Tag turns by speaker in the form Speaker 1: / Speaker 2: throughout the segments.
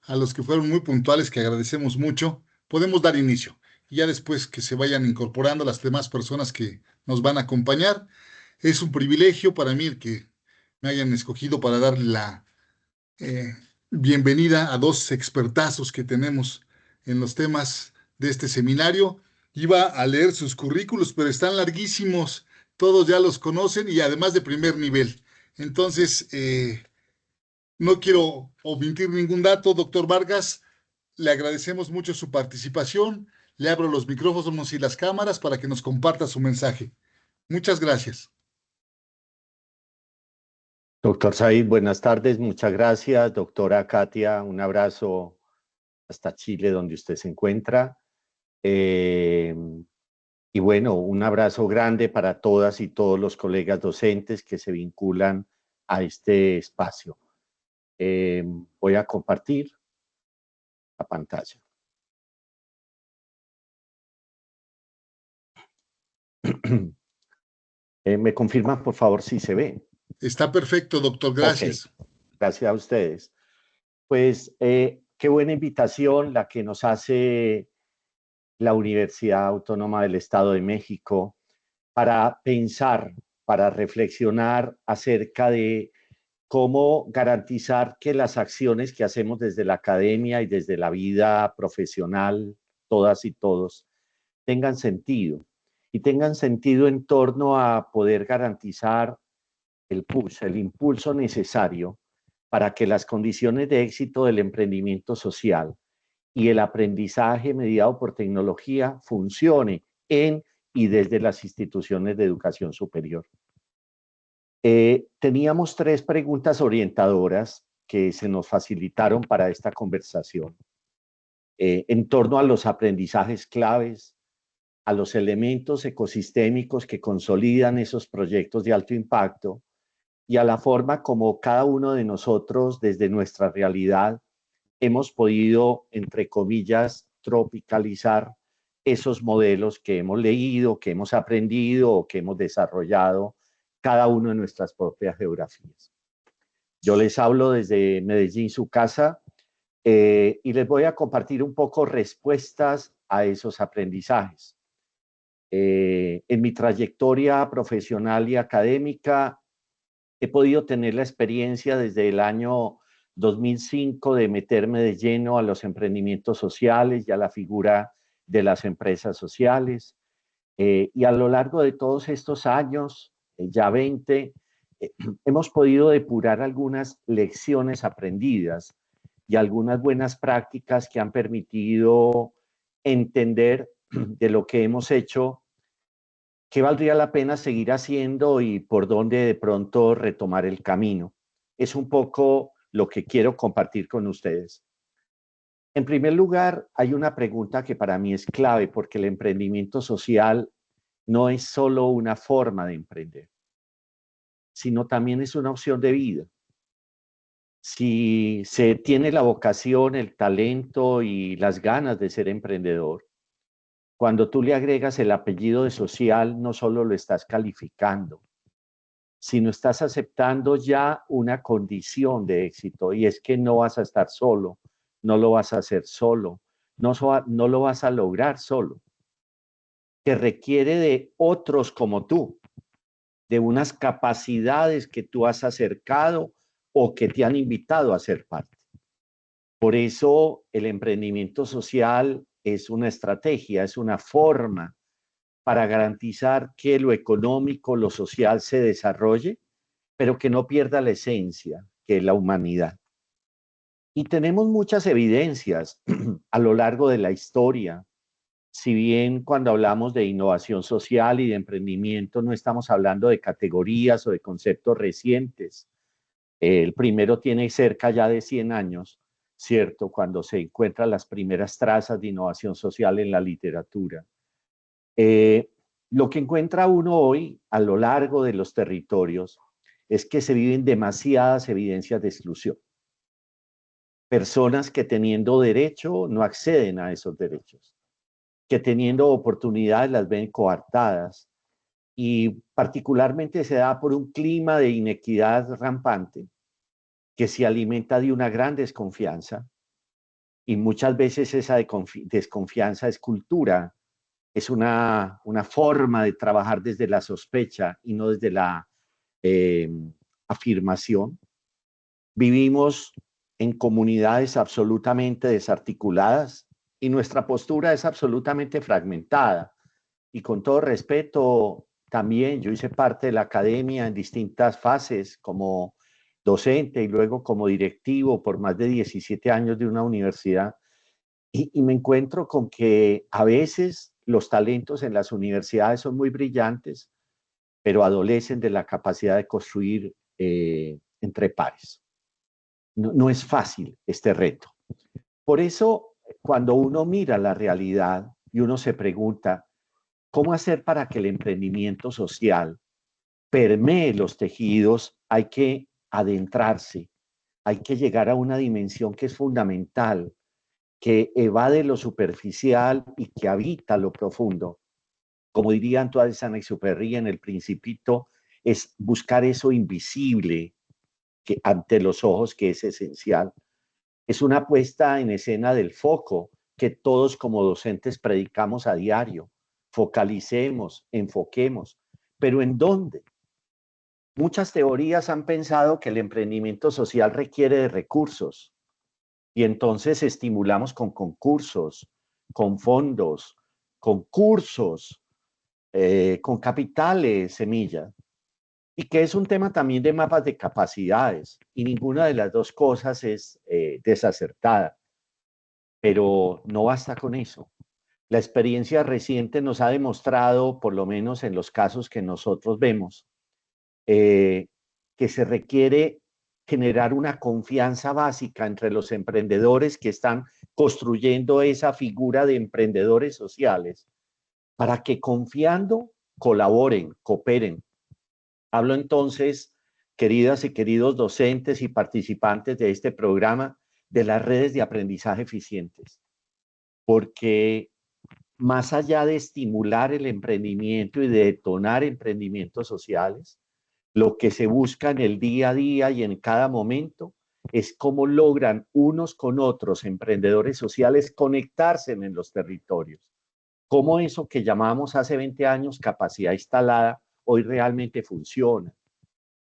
Speaker 1: a los que fueron muy puntuales, que agradecemos mucho, podemos dar inicio. Y ya después que se vayan incorporando las demás personas que nos van a acompañar, es un privilegio para mí el que me hayan escogido para darle la eh, bienvenida a dos expertazos que tenemos en los temas de este seminario. Iba a leer sus currículos, pero están larguísimos, todos ya los conocen y además de primer nivel. Entonces, no quiero omitir ningún dato, doctor Vargas. Le agradecemos mucho su participación. Le abro los micrófonos y las cámaras para que nos comparta su mensaje. Muchas gracias.
Speaker 2: Doctor Said, buenas tardes, muchas gracias. Doctora Katia, un abrazo hasta Chile, donde usted se encuentra. Eh, y bueno, un abrazo grande para todas y todos los colegas docentes que se vinculan a este espacio. Eh, Voy a compartir la pantalla. ¿Me confirman, por favor, si se ve?
Speaker 1: Está perfecto, doctor.
Speaker 2: Ok,
Speaker 1: Gracias.
Speaker 2: gracias a ustedes. Pues qué buena invitación la que nos hace la Universidad Autónoma del Estado de México para pensar, para reflexionar acerca de cómo garantizar que las acciones que hacemos desde la academia y desde la vida profesional, todas y todos, tengan sentido y tengan sentido en torno a poder garantizar el push, el impulso necesario para que las condiciones de éxito del emprendimiento social y el aprendizaje mediado por tecnología funcione en y desde las instituciones de educación superior. Teníamos tres preguntas orientadoras que se nos facilitaron para esta conversación en torno a los aprendizajes claves, a los elementos ecosistémicos que consolidan esos proyectos de alto impacto y a la forma como cada uno de nosotros desde nuestra realidad hemos podido, entre comillas, tropicalizar esos modelos que hemos leído, que hemos aprendido o que hemos desarrollado cada uno en nuestras propias geografías. Yo les hablo desde Medellín, su casa, y les voy a compartir un poco respuestas a esos aprendizajes. En mi trayectoria profesional y académica, he podido tener la experiencia desde el año 2005 de meterme de lleno a los emprendimientos sociales y a la figura de las empresas sociales. Y a lo largo de todos estos años, ya 20, hemos podido depurar algunas lecciones aprendidas y algunas buenas prácticas que han permitido entender de lo que hemos hecho, qué valdría la pena seguir haciendo y por dónde de pronto retomar el camino. Es un poco lo que quiero compartir con ustedes. En primer lugar, hay una pregunta que para mí es clave porque el emprendimiento social no es solo una forma de emprender, sino también es una opción de vida. Si se tiene la vocación, el talento y las ganas de ser emprendedor, cuando tú le agregas el apellido de social, no solo lo estás calificando, sino estás aceptando ya una condición de éxito, y es que no vas a estar solo, no lo vas a hacer solo, no lo vas a lograr solo, que requiere de otros como tú, de unas capacidades que tú has acercado o que te han invitado a ser parte. Por eso el emprendimiento social es una estrategia, es una forma para garantizar que lo económico, lo social se desarrolle, pero que no pierda la esencia, que es la humanidad. Y tenemos muchas evidencias a lo largo de la historia. Si bien cuando hablamos de innovación social y de emprendimiento no estamos hablando de categorías o de conceptos recientes, el primero tiene cerca ya de 100 años, ¿cierto? Cuando se encuentran las primeras trazas de innovación social en la literatura. Lo que encuentra uno hoy a lo largo de los territorios es que se viven demasiadas evidencias de exclusión. Personas que teniendo derecho no acceden a esos derechos, que teniendo oportunidades las ven coartadas, y particularmente se da por un clima de inequidad rampante que se alimenta de una gran desconfianza y muchas veces esa desconfianza es cultura, es una forma de trabajar desde la sospecha y no desde la eh, afirmación. Vivimos en comunidades absolutamente desarticuladas y nuestra postura es absolutamente fragmentada. Y con todo respeto, también yo hice parte de la academia en distintas fases como docente y luego como directivo por más de 17 años de una universidad. Y me encuentro con que a veces los talentos en las universidades son muy brillantes, pero adolecen de la capacidad de construir entre pares. No es fácil este reto. Por eso, cuando uno mira la realidad y uno se pregunta, ¿cómo hacer para que el emprendimiento social permee los tejidos? Hay que adentrarse, hay que llegar a una dimensión que es fundamental, que evade lo superficial y que habita lo profundo. Como diría Antoine de Saint-Exupéry en El Principito, es buscar eso invisible que ante los ojos, que es esencial. Es una puesta en escena del foco que todos como docentes predicamos a diario. Focalicemos, enfoquemos, pero ¿en dónde? Muchas teorías han pensado que el emprendimiento social requiere de recursos y entonces estimulamos con concursos, con fondos, con cursos, con capitales, semillas, y que es un tema también de mapas de capacidades y ninguna de las dos cosas es desacertada, pero no basta con eso. La experiencia reciente nos ha demostrado, por lo menos en los casos que nosotros vemos, que se requiere generar una confianza básica entre los emprendedores que están construyendo esa figura de emprendedores sociales para que confiando colaboren, cooperen. Hablo entonces, queridas y queridos docentes y participantes de este programa, de las redes de aprendizaje eficientes, porque más allá de estimular el emprendimiento y de detonar emprendimientos sociales, lo que se busca en el día a día y en cada momento es cómo logran unos con otros, emprendedores sociales, conectarse en los territorios. Cómo eso que llamamos hace 20 años capacidad instalada, hoy realmente funciona.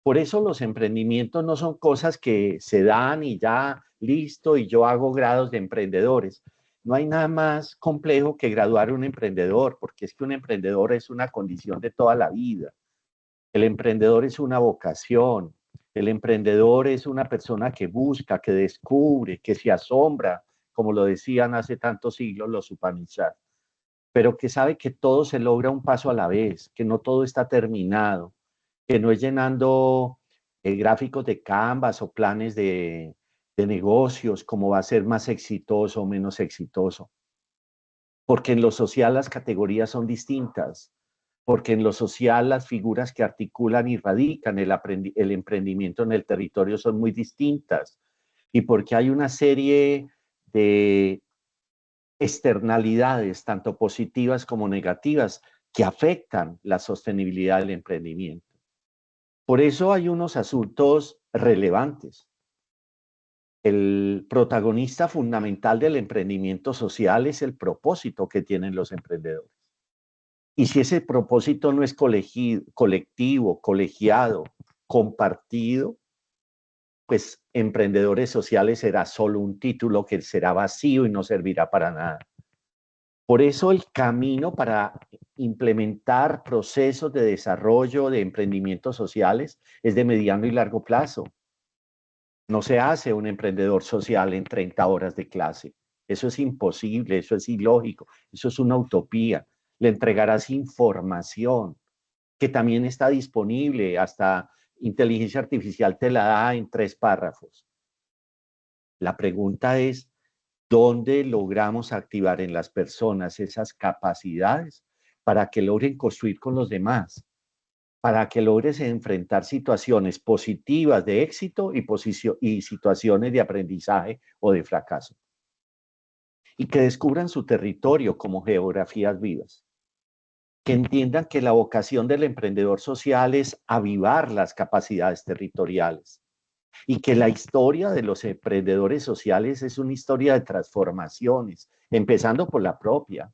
Speaker 2: Por eso los emprendimientos no son cosas que se dan y ya, listo, y yo hago grados de emprendedores. No hay nada más complejo que graduar un emprendedor, porque es que un emprendedor es una condición de toda la vida. El emprendedor es una vocación. El emprendedor es una persona que busca, que descubre, que se asombra, como lo decían hace tantos siglos los Upanishads, pero que sabe que todo se logra un paso a la vez, que no todo está terminado, que no es llenando gráficos de Canvas o planes de negocios, cómo va a ser más exitoso o menos exitoso. Porque en lo social las categorías son distintas, porque en lo social las figuras que articulan y radican el emprendimiento en el territorio son muy distintas, y porque hay una serie de externalidades, tanto positivas como negativas, que afectan la sostenibilidad del emprendimiento. Por eso hay unos asuntos relevantes. El protagonista fundamental del emprendimiento social es el propósito que tienen los emprendedores. Y si ese propósito no es colectivo, colegiado, compartido, pues emprendedores sociales será solo un título que será vacío y no servirá para nada. Por eso el camino para implementar procesos de desarrollo de emprendimientos sociales es de mediano y largo plazo. No se hace un emprendedor social en 30 horas de clase. Eso es imposible, eso es ilógico, eso es una utopía. Le entregarás información que también está disponible, hasta inteligencia artificial te la da en 3 párrafos. La pregunta es, ¿dónde logramos activar en las personas esas capacidades para que logren construir con los demás? Para que logres enfrentar situaciones positivas de éxito y situaciones de aprendizaje o de fracaso. Y que descubran su territorio como geografías vivas. Que entiendan que la vocación del emprendedor social es avivar las capacidades territoriales. y que la historia de los emprendedores sociales es una historia de transformaciones, empezando por la propia.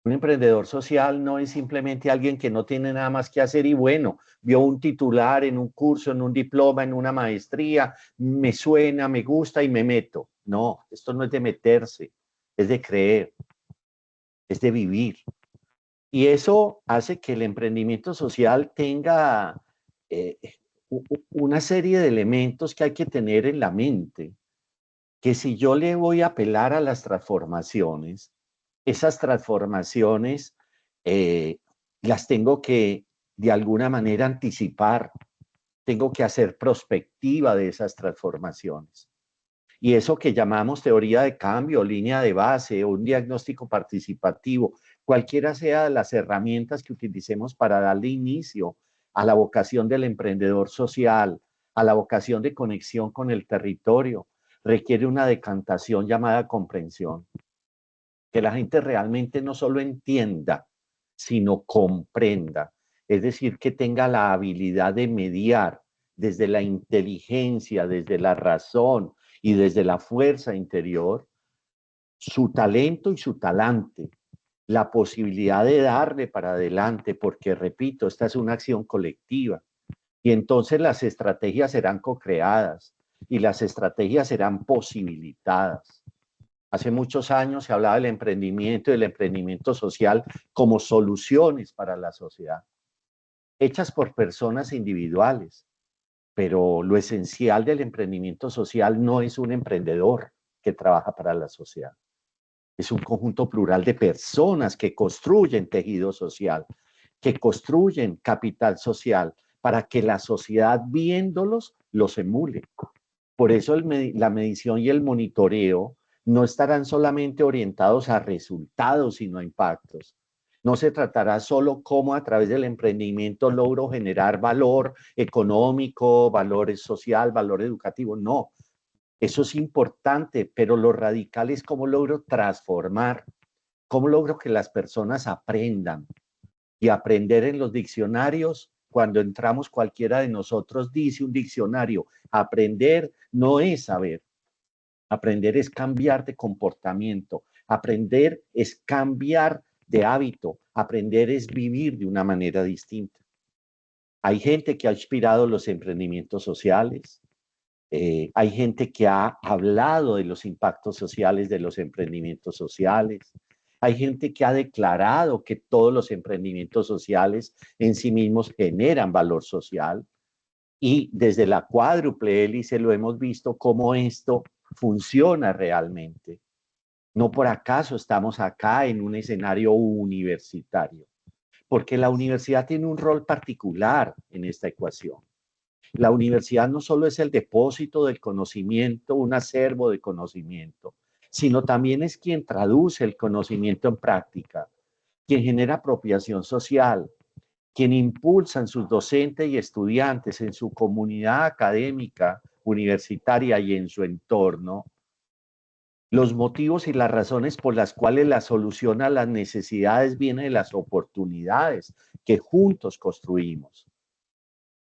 Speaker 2: Un emprendedor social no es simplemente alguien que no tiene nada más que hacer y bueno, vio un titular en un curso, en un diploma, en una maestría, me suena, me gusta y me meto. No, esto no es de meterse, es de creer, es de vivir. Y eso hace que el emprendimiento social tenga eh, una serie de elementos que hay que tener en la mente, que si yo le voy a apelar a las transformaciones, esas transformaciones eh, las tengo que de alguna manera anticipar, tengo que hacer prospectiva de esas transformaciones. Y eso que llamamos teoría de cambio, línea de base o un diagnóstico participativo, cualquiera sea las herramientas que utilicemos para darle inicio a la vocación del emprendedor social, a la vocación de conexión con el territorio, requiere una decantación llamada comprensión. Que la gente realmente no solo entienda, sino comprenda. Es decir, que tenga la habilidad de mediar desde la inteligencia, desde la razón y desde la fuerza interior, su talento y su talante, la posibilidad de darle para adelante, porque repito, esta es una acción colectiva. Y entonces las estrategias serán co-creadas y las estrategias serán posibilitadas. Hace muchos años se hablaba del emprendimiento y del emprendimiento social como soluciones para la sociedad, hechas por personas individuales, pero lo esencial del emprendimiento social no es un emprendedor que trabaja para la sociedad, es un conjunto plural de personas que construyen tejido social, que construyen capital social para que la sociedad viéndolos los emule. Por eso la medición y el monitoreo no estarán solamente orientados a resultados, sino a impactos. No se tratará solo cómo a través del emprendimiento logro generar valor económico, valor social, valor educativo. No, eso es importante, pero lo radical es cómo logro transformar, cómo logro que las personas aprendan. Y aprender en los diccionarios, cuando entramos cualquiera de nosotros dice un diccionario, aprender no es saber, aprender es cambiar de comportamiento, aprender es cambiar de hábito, aprender es vivir de una manera distinta. Hay gente que ha inspirado los emprendimientos sociales, hay gente que ha hablado de los impactos sociales de los emprendimientos sociales. Hay gente que ha declarado que todos los emprendimientos sociales en sí mismos generan valor social. Y desde la cuádruple hélice lo hemos visto cómo esto funciona realmente. No por acaso estamos acá en un escenario universitario, porque la universidad tiene un rol particular en esta ecuación. La universidad no solo es el depósito del conocimiento, un acervo de conocimiento, sino también es quien traduce el conocimiento en práctica, quien genera apropiación social, quien impulsa en sus docentes y estudiantes, en su comunidad académica, universitaria y en su entorno, los motivos y las razones por las cuales la solución a las necesidades viene de las oportunidades que juntos construimos.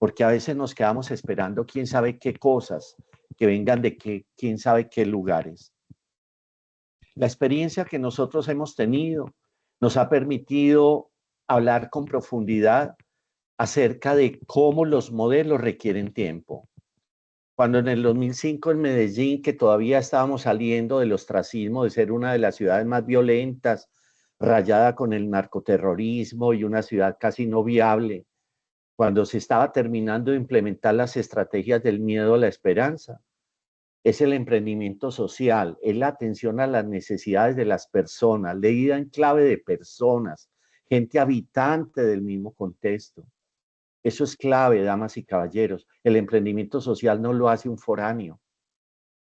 Speaker 2: Porque a veces nos quedamos esperando quién sabe qué cosas que vengan de quién sabe qué lugares. La experiencia que nosotros hemos tenido nos ha permitido hablar con profundidad acerca de cómo los modelos requieren tiempo. Cuando en el 2005 en Medellín, que todavía estábamos saliendo del ostracismo de ser una de las ciudades más violentas, rayada con el narcoterrorismo y una ciudad casi no viable, cuando se estaba terminando de implementar las estrategias del miedo a la esperanza, es el emprendimiento social, es la atención a las necesidades de las personas, leída en clave de personas, gente habitante del mismo contexto. Eso es clave, damas y caballeros. El emprendimiento social no lo hace un foráneo,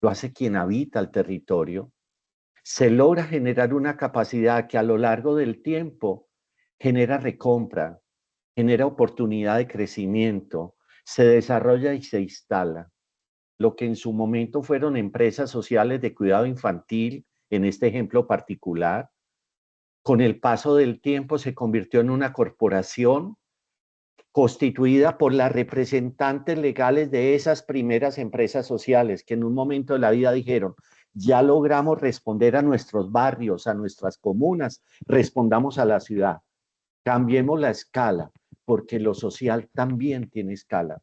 Speaker 2: lo hace quien habita el territorio. Se logra generar una capacidad que a lo largo del tiempo genera recompra, genera oportunidad de crecimiento, se desarrolla y se instala. Lo que en su momento fueron empresas sociales de cuidado infantil, en este ejemplo particular, con el paso del tiempo se convirtió en una corporación constituida por las representantes legales de esas primeras empresas sociales que en un momento de la vida dijeron, ya logramos responder a nuestros barrios, a nuestras comunas, respondamos a la ciudad, cambiemos la escala, porque lo social también tiene escala.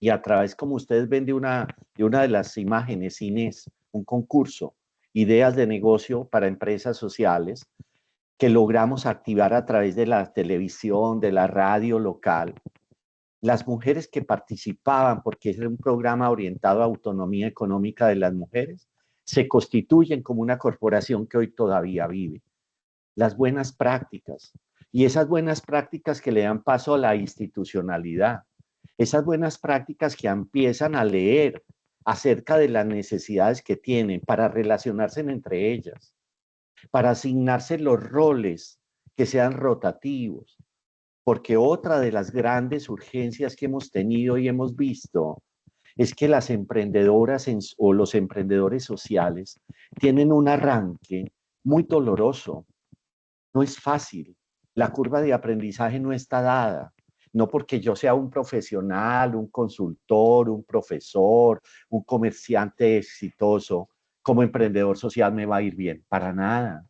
Speaker 2: Y a través, como ustedes ven de una de las imágenes, Inés, un concurso, ideas de negocio para empresas sociales, que logramos activar a través de la televisión, de la radio local. Las mujeres que participaban, porque era un programa orientado a autonomía económica de las mujeres, se constituyen como una corporación que hoy todavía vive. Las buenas prácticas, y esas buenas prácticas que le dan paso a la institucionalidad, esas buenas prácticas que empiezan a leer acerca de las necesidades que tienen para relacionarse entre ellas, para asignarse los roles que sean rotativos, porque otra de las grandes urgencias que hemos tenido y hemos visto es que las emprendedoras o los emprendedores sociales tienen un arranque muy doloroso. No es fácil. La curva de aprendizaje no está dada. No porque yo sea un profesional, un consultor, un profesor, un comerciante exitoso, como emprendedor social me va a ir bien. Para nada.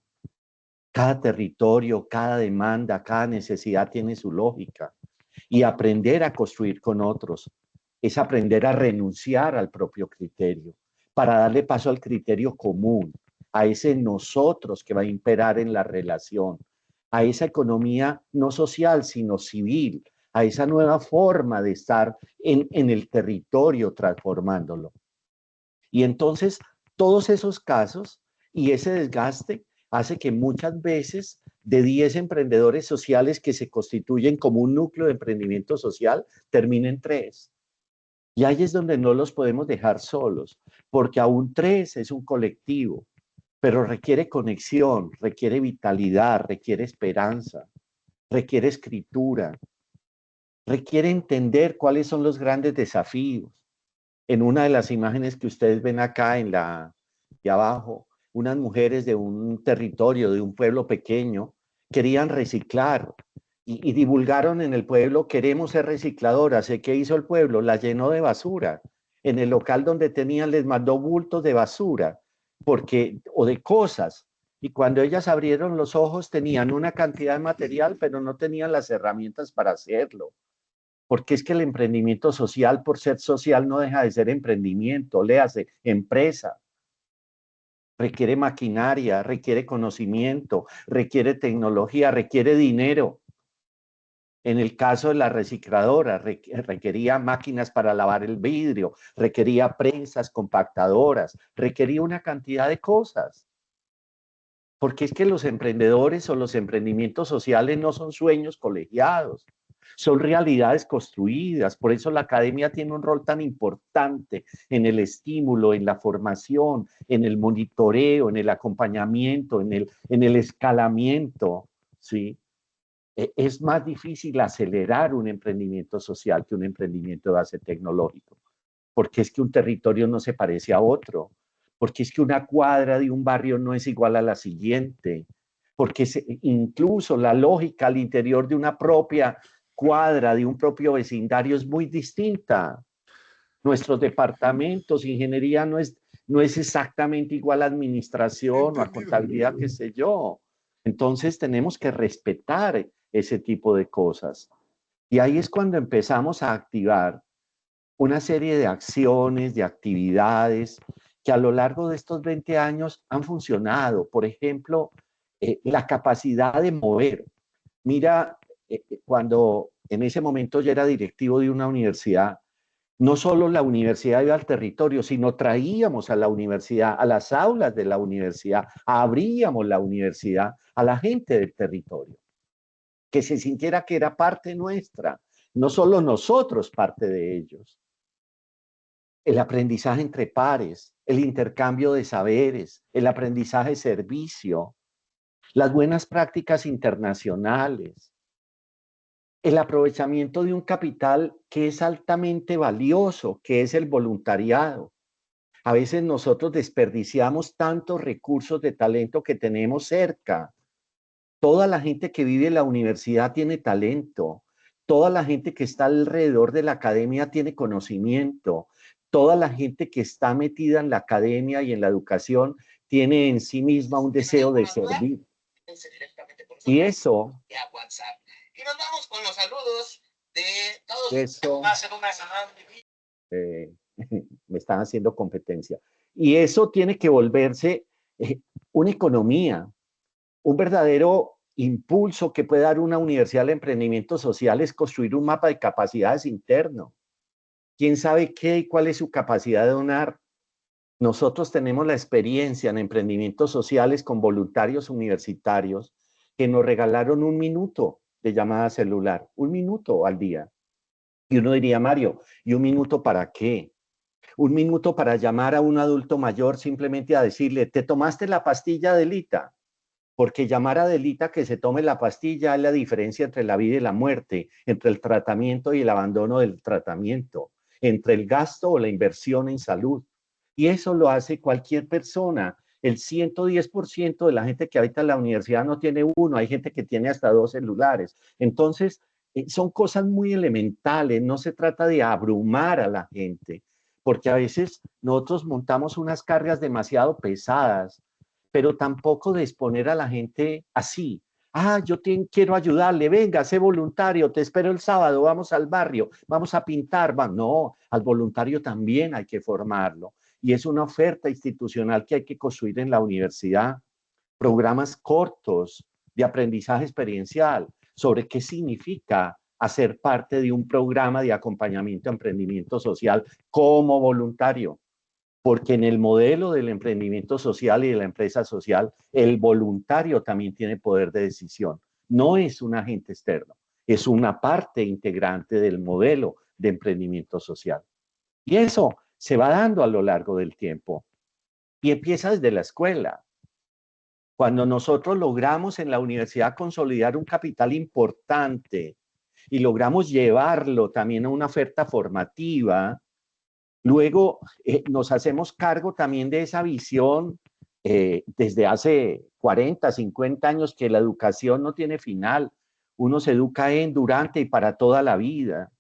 Speaker 2: Cada territorio, cada demanda, cada necesidad tiene su lógica. Y aprender a construir con otros es aprender a renunciar al propio criterio para darle paso al criterio común, a ese nosotros que va a imperar en la relación, a esa economía no social, sino civil, a esa nueva forma de estar en el territorio transformándolo. Y entonces, todos esos casos y ese desgaste hace que muchas veces de 10 emprendedores sociales que se constituyen como un núcleo de emprendimiento social, terminen 3. Y ahí es donde no los podemos dejar solos, porque aún 3 es un colectivo, pero requiere conexión, requiere vitalidad, requiere esperanza, requiere escritura, requiere entender cuáles son los grandes desafíos. En una de las imágenes que ustedes ven acá de abajo, unas mujeres de un territorio, de un pueblo pequeño, querían reciclar y divulgaron en el pueblo, queremos ser recicladoras. ¿Qué hizo el pueblo? La llenó de basura. En el local donde tenían les mandó bultos de basura o de cosas. Y cuando ellas abrieron los ojos tenían una cantidad de material, pero no tenían las herramientas para hacerlo. Porque es que el emprendimiento social, por ser social, no deja de ser emprendimiento, léase, empresa. Requiere maquinaria, requiere conocimiento, requiere tecnología, requiere dinero. En el caso de la recicladora, requería máquinas para lavar el vidrio, requería prensas, compactadoras, requería una cantidad de cosas. Porque es que los emprendedores o los emprendimientos sociales no son sueños colegiados, son realidades construidas. Por eso la academia tiene un rol tan importante en el estímulo, en la formación, en el monitoreo, en el acompañamiento, en el escalamiento, ¿sí? Es más difícil acelerar un emprendimiento social que un emprendimiento de base tecnológico, porque es que un territorio no se parece a otro, porque es que una cuadra de un barrio no es igual a la siguiente, porque incluso la lógica al interior de una propia cuadra, de un propio vecindario es muy distinta. Nuestros departamentos, ingeniería no es exactamente igual a administración o a
Speaker 1: Entendido.
Speaker 2: contabilidad, qué sé yo. Entonces tenemos que respetar ese tipo de cosas. Y ahí es cuando empezamos a activar una serie de acciones, de actividades que a lo largo de estos 20 años han funcionado. Por ejemplo, la capacidad de mover. Mira, cuando en ese momento yo era directivo de una universidad, no solo la universidad iba al territorio, sino traíamos a la universidad, a las aulas de la universidad, abríamos la universidad a la gente del territorio, que se sintiera que era parte nuestra, no solo nosotros parte de ellos. El aprendizaje entre pares, el intercambio de saberes, el aprendizaje de servicio, las buenas prácticas internacionales, el aprovechamiento de un capital que es altamente valioso, que es el voluntariado. A veces nosotros desperdiciamos tantos recursos de talento que tenemos cerca. Toda la gente que vive en la universidad tiene talento. Toda la gente que está alrededor de la academia tiene conocimiento. Toda la gente que está metida en la academia y en la educación tiene en sí misma un deseo de servir. Y eso,
Speaker 3: y nos vamos con los saludos de todos.
Speaker 2: eso eh, me están haciendo competencia. Y eso tiene que volverse una economía, un verdadero impulso que puede dar una universidad de emprendimiento social es construir un mapa de capacidades interno. ¿Quién sabe qué y cuál es su capacidad de donar? Nosotros tenemos la experiencia en emprendimientos sociales con voluntarios universitarios que nos regalaron 1 minuto de llamada celular, 1 minuto al día. Y uno diría, Mario, ¿y 1 minuto para qué? 1 minuto para llamar a un adulto mayor simplemente a decirle, ¿te tomaste la pastilla Delita? Porque llamar a Delita que se tome la pastilla es la diferencia entre la vida y la muerte, entre el tratamiento y el abandono del tratamiento, entre el gasto o la inversión en salud. Y eso lo hace cualquier persona. El 110% de la gente que habita en la universidad no tiene uno, hay gente que tiene hasta 2 celulares. Entonces, son cosas muy elementales, no se trata de abrumar a la gente, porque a veces nosotros montamos unas cargas demasiado pesadas, pero tampoco de exponer a la gente así. Yo quiero ayudarle, venga, sé voluntario, te espero el sábado, vamos al barrio, vamos a pintar. No, al voluntario también hay que formarlo. Y es una oferta institucional que hay que construir en la universidad. Programas cortos de aprendizaje experiencial sobre qué significa hacer parte de un programa de acompañamiento a emprendimiento social como voluntario. Porque en el modelo del emprendimiento social y de la empresa social, el voluntario también tiene poder de decisión. No es un agente externo, es una parte integrante del modelo de emprendimiento social. Y eso se va dando a lo largo del tiempo. Y empieza desde la escuela. Cuando nosotros logramos en la universidad consolidar un capital importante y logramos llevarlo también a una oferta formativa, luego nos hacemos cargo también de esa visión desde hace 40, 50 años que la educación no tiene final. Uno se educa durante y para toda la vida.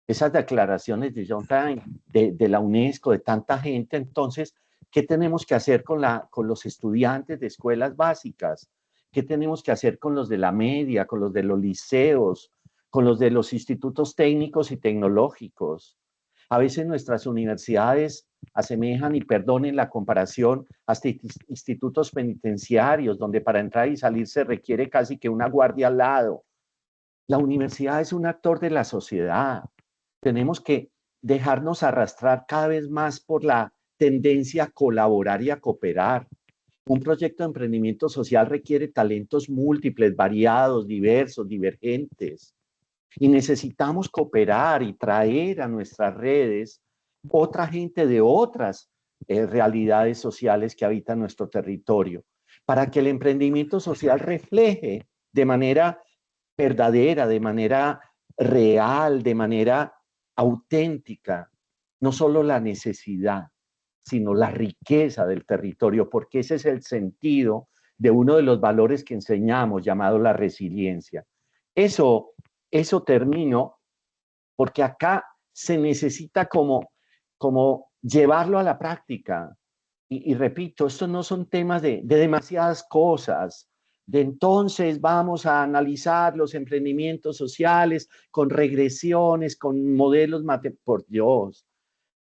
Speaker 2: Esas declaraciones de John Tyne, de la UNESCO, de tanta gente. Entonces, ¿qué tenemos que hacer con los estudiantes de escuelas básicas? ¿Qué tenemos que hacer con los de la media, con los de los liceos, con los de los institutos técnicos y tecnológicos? A veces nuestras universidades asemejan, y perdonen la comparación, hasta institutos penitenciarios, donde para entrar y salir se requiere casi que una guardia al lado. La universidad es un actor de la sociedad. Tenemos que dejarnos arrastrar cada vez más por la tendencia a colaborar y a cooperar. Un proyecto de emprendimiento social requiere talentos múltiples, variados, diversos, divergentes. Y necesitamos cooperar y traer a nuestras redes otra gente de otras realidades sociales que habitan nuestro territorio, para que el emprendimiento social refleje de manera verdadera, de manera real, de manera auténtica, no solo la necesidad, sino la riqueza del territorio, porque ese es el sentido de uno de los valores que enseñamos, llamado la resiliencia. Eso termino porque acá se necesita como llevarlo a la práctica. Y repito, estos no son temas de demasiadas cosas, de entonces vamos a analizar los emprendimientos sociales con regresiones, con modelos matemáticos. Por Dios,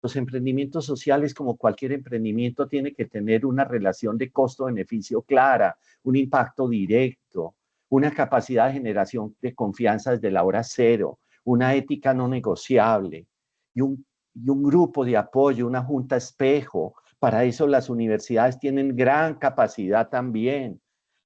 Speaker 2: los emprendimientos sociales, como cualquier emprendimiento, tiene que tener una relación de costo-beneficio clara, un impacto directo, una capacidad de generación de confianza desde la hora cero, una ética no negociable y un grupo de apoyo, una junta espejo. Para eso las universidades tienen gran capacidad también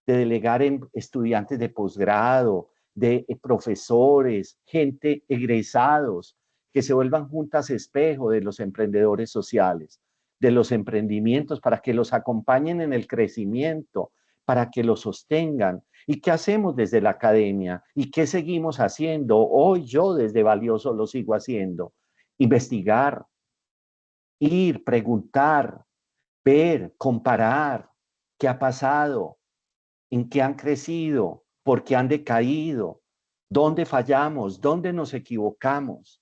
Speaker 2: de delegar en estudiantes de posgrado, de profesores, gente egresados, que se vuelvan juntas espejo de los emprendedores sociales, de los emprendimientos, para que los acompañen en el crecimiento, para que los sostengan. ¿Y qué hacemos desde la academia? ¿Y qué seguimos haciendo? Hoy yo desde Valioso lo sigo haciendo. Investigar, ir, preguntar, ver, comparar qué ha pasado, en qué han crecido, por qué han decaído, ¿Dónde fallamos? ¿Dónde nos equivocamos?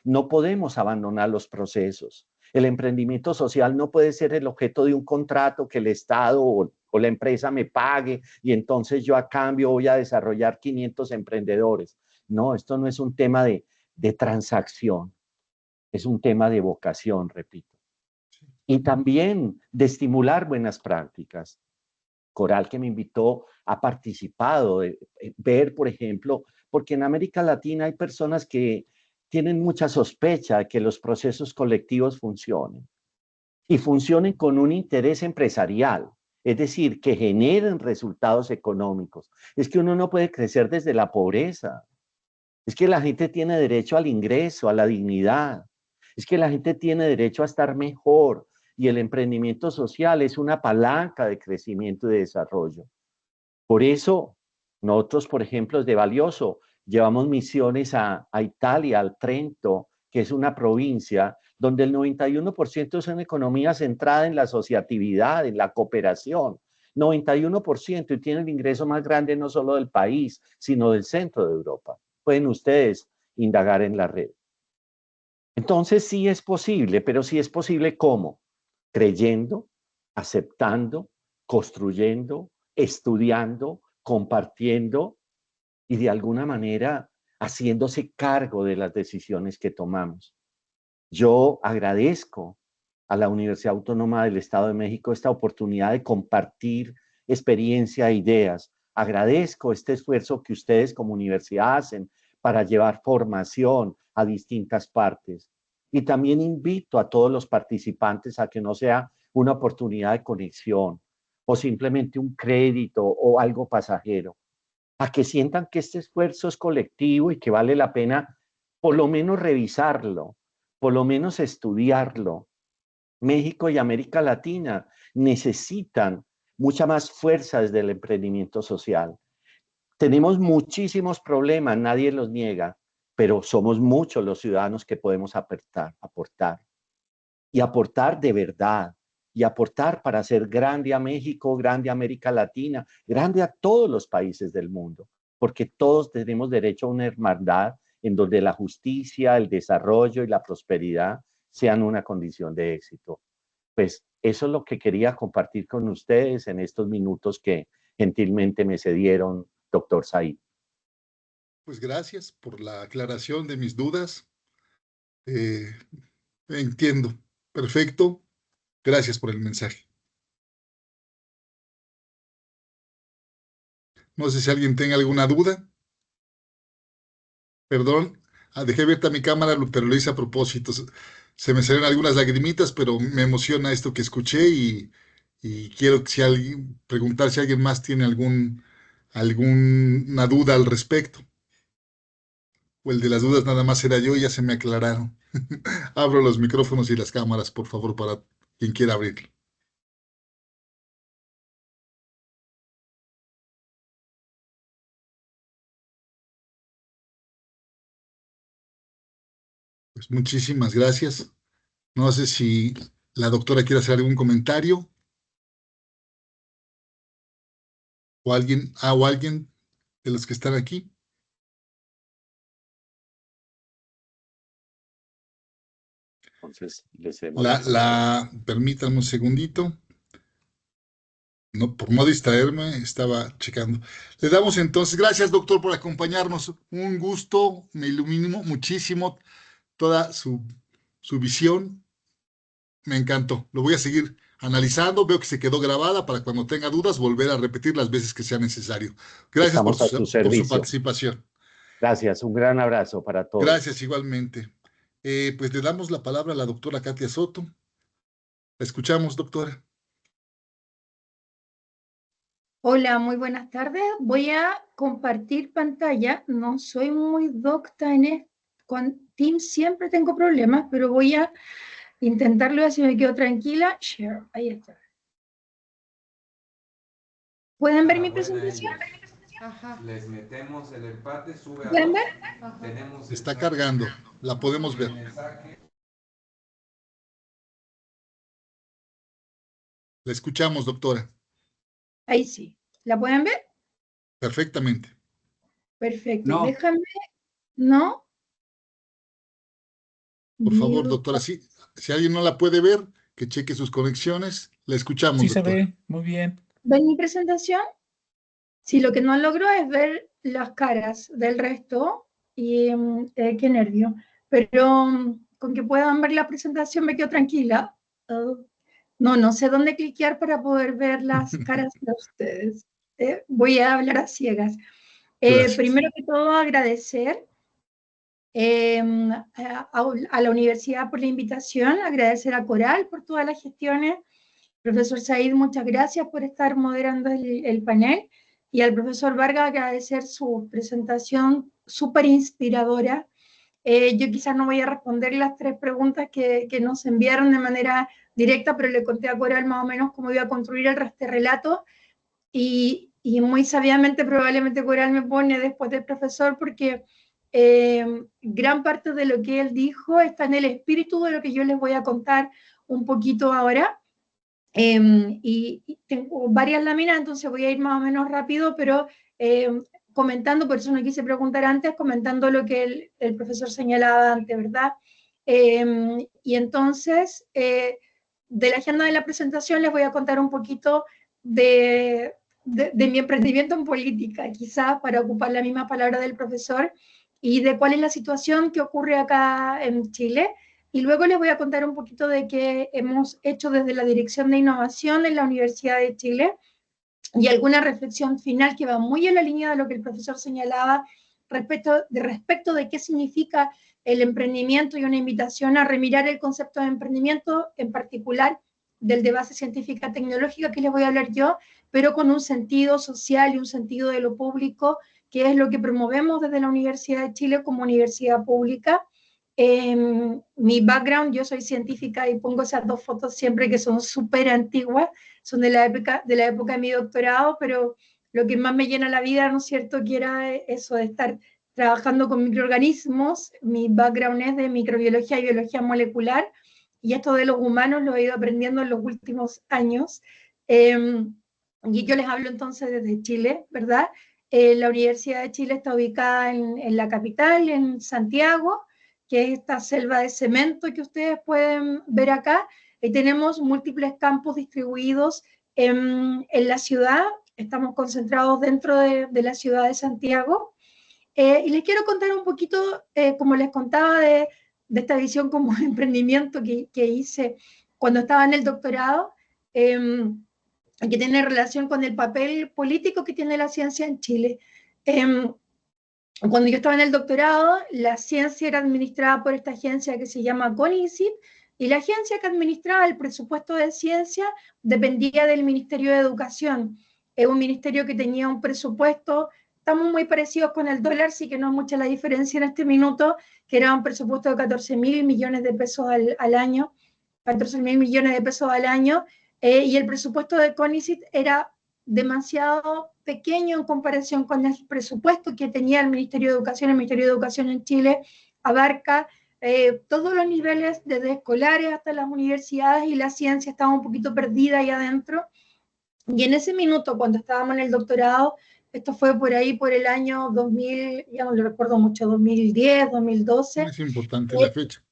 Speaker 2: No podemos abandonar los procesos. El emprendimiento social no puede ser el objeto de un contrato que el Estado o la empresa me pague y entonces yo a cambio voy a desarrollar 500 emprendedores. No, esto no es un tema de transacción, es un tema de vocación, repito. Y también de estimular buenas prácticas. Coral, que me invitó, ha participado, de ver, por ejemplo, porque en América Latina hay personas que tienen mucha sospecha de que los procesos colectivos funcionen y funcionen con un interés empresarial, es decir, que generen resultados económicos. Es que uno no puede crecer desde la pobreza, es que la gente tiene derecho al ingreso, a la dignidad, es que la gente tiene derecho a estar mejor y el emprendimiento social es una palanca de crecimiento y de desarrollo. Por eso, nosotros, por ejemplo, de Valioso, llevamos misiones a Italia, al Trento, que es una provincia donde el 91% es una economía centrada en la asociatividad, en la cooperación. 91% y tiene el ingreso más grande no solo del país, sino del centro de Europa. Pueden ustedes indagar en la red. Entonces sí es posible, pero sí es posible ¿cómo? Creyendo, aceptando, construyendo, estudiando, compartiendo y de alguna manera haciéndose cargo de las decisiones que tomamos. Yo agradezco a la Universidad Autónoma del Estado de México esta oportunidad de compartir experiencia e ideas. Agradezco este esfuerzo que ustedes como universidad hacen para llevar formación a distintas partes. Y también invito a todos los participantes a que no sea una oportunidad de conexión o simplemente un crédito o algo pasajero, a que sientan que este esfuerzo es colectivo y que vale la pena por lo menos revisarlo, por lo menos estudiarlo. México y América Latina necesitan mucha más fuerza desde el emprendimiento social. Tenemos muchísimos problemas, nadie los niega, pero somos muchos los ciudadanos que podemos aportar y aportar de verdad y aportar para hacer grande a México, grande a América Latina, grande a todos los países del mundo, porque todos tenemos derecho a una hermandad en donde la justicia, el desarrollo y la prosperidad sean una condición de éxito. Pues eso es lo que quería compartir con ustedes en estos minutos que gentilmente me cedieron, doctor Said.
Speaker 1: Pues gracias por la aclaración de mis dudas. Eh, entiendo. Perfecto. Gracias por el mensaje. No sé si alguien tenga alguna duda. Perdón. Dejé abierta mi cámara, pero lo hice a propósito. Se me salieron algunas lagrimitas, pero me emociona esto que escuché y quiero que si alguien, preguntar si alguien más tiene alguna duda al respecto. O el de las dudas nada más era yo y ya se me aclararon. Abro los micrófonos y las cámaras, por favor, para quien quiera abrirlo. Pues muchísimas gracias. No sé si la doctora quiere hacer algún comentario o alguien de los que están aquí.
Speaker 2: Entonces, les cedemos la palabra.
Speaker 1: Permítanme un segundito. No, por no distraerme, estaba checando. Le damos entonces, gracias doctor por acompañarnos. Un gusto, me iluminó muchísimo toda su visión. Me encantó. Lo voy a seguir analizando. Veo que se quedó grabada para cuando tenga dudas volver a repetir las veces que sea necesario. Gracias
Speaker 2: Estamos a su
Speaker 1: por su
Speaker 2: servicio.
Speaker 1: participación.
Speaker 2: Gracias, un gran abrazo para todos.
Speaker 1: Gracias igualmente. Pues le damos la palabra a la doctora Katia Soto. La escuchamos, doctora.
Speaker 4: Hola, muy buenas tardes. Voy a compartir pantalla. No soy muy docta con Teams, siempre tengo problemas, pero voy a intentarlo así me quedo tranquila. Share, ahí está. ¿Pueden ver mi presentación?
Speaker 5: Ajá. Les metemos el empate, sube a
Speaker 4: ¿Pueden
Speaker 5: 2.
Speaker 4: ver?
Speaker 5: Tenemos
Speaker 1: Está cargando. La podemos ver.
Speaker 5: mensaje.
Speaker 1: La escuchamos, doctora.
Speaker 4: Ahí sí. ¿La pueden ver?
Speaker 1: Perfectamente.
Speaker 4: Perfecto.
Speaker 5: No.
Speaker 4: Déjame, ¿no?
Speaker 1: Por favor,
Speaker 4: Mute.
Speaker 1: doctora, si alguien no la puede ver, que cheque sus conexiones. La escuchamos,
Speaker 6: Sí se
Speaker 1: doctora.
Speaker 6: ve, muy bien.
Speaker 4: ¿Ven mi presentación? Sí, lo que no logro es ver las caras del resto y qué nervio. Pero con que puedan ver la presentación me quedo tranquila. No sé dónde cliquear para poder ver las caras de ustedes. Voy a hablar a ciegas.
Speaker 1: Gracias.
Speaker 4: Primero que todo, agradecer a la universidad por la invitación, agradecer a Coral por todas las gestiones. Profesor Said, muchas gracias por estar moderando el panel, y al profesor Vargas agradecer su presentación súper inspiradora. Yo quizás no voy a responder las 3 preguntas que nos enviaron de manera directa, pero le conté a Coral más o menos cómo iba a construir el relato, y muy sabiamente probablemente Coral me pone después del profesor, porque gran parte de lo que él dijo está en el espíritu de lo que yo les voy a contar un poquito ahora. Y tengo varias láminas, entonces voy a ir más o menos rápido, pero comentando, por eso no quise preguntar antes, comentando lo que el profesor señalaba antes, ¿verdad? Y entonces, de la agenda de la presentación les voy a contar un poquito de mi emprendimiento en política, quizás para ocupar la misma palabra del profesor, y de cuál es la situación que ocurre acá en Chile. Y luego les voy a contar un poquito de qué hemos hecho desde la Dirección de Innovación en la Universidad de Chile, y alguna reflexión final que va muy en la línea de lo que el profesor señalaba respecto de qué significa el emprendimiento, y una invitación a remirar el concepto de emprendimiento, en particular del de base científica tecnológica que les voy a hablar yo, pero con un sentido social y un sentido de lo público, que es lo que promovemos desde la Universidad de Chile como universidad pública. Mi background, yo soy científica y pongo esas 2 fotos siempre, que son súper antiguas, son de la época de mi doctorado, pero lo que más me llena la vida, ¿no es cierto?, que era eso de estar trabajando con microorganismos. Mi background es de microbiología y biología molecular, y esto de los humanos lo he ido aprendiendo en los últimos años. Y yo les hablo entonces desde Chile, ¿verdad? La Universidad de Chile está ubicada en la capital, en Santiago, que es esta selva de cemento que ustedes pueden ver acá. Y tenemos múltiples campus distribuidos en la ciudad. Estamos concentrados dentro de la ciudad de Santiago. Y les quiero contar un poquito, como les contaba, de esta visión como emprendimiento que hice cuando estaba en el doctorado, que tiene relación con el papel político que tiene la ciencia en Chile. Cuando yo estaba en el doctorado, la ciencia era administrada por esta agencia que se llama CONICYT, y la agencia que administraba el presupuesto de ciencia dependía del Ministerio de Educación. Es un ministerio que tenía un presupuesto, estamos muy parecidos con el dólar, sí que no es mucha la diferencia en este minuto, que era un presupuesto de 14.000 millones de pesos al año, 14.000 millones de pesos al año, y el presupuesto de CONICYT era demasiado pequeño en comparación con el presupuesto que tenía el Ministerio de Educación. El Ministerio de Educación en Chile abarca todos los niveles, desde escolares hasta las universidades, y la ciencia estaba un poquito perdida ahí adentro. Y en ese minuto, cuando estábamos en el doctorado, esto fue por ahí, por el año 2000, ya no lo recuerdo mucho, 2010, 2012.
Speaker 1: Es importante la fecha.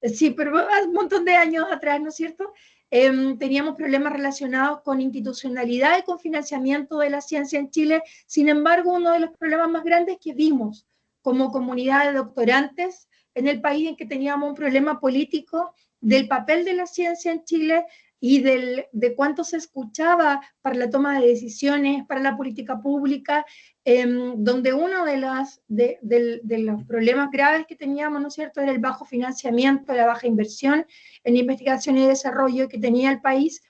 Speaker 4: Sí, pero un montón de años atrás, ¿no es cierto? Teníamos problemas relacionados con institucionalidad y con financiamiento de la ciencia en Chile. Sin embargo, uno de los problemas más grandes que vimos como comunidad de doctorantes en el país, en que teníamos un problema político del papel de la ciencia en Chile, y de cuánto se escuchaba para la toma de decisiones, para la política pública, donde uno de los problemas graves que teníamos, ¿no es cierto?, era el bajo financiamiento, la baja inversión en investigación y desarrollo que tenía el país.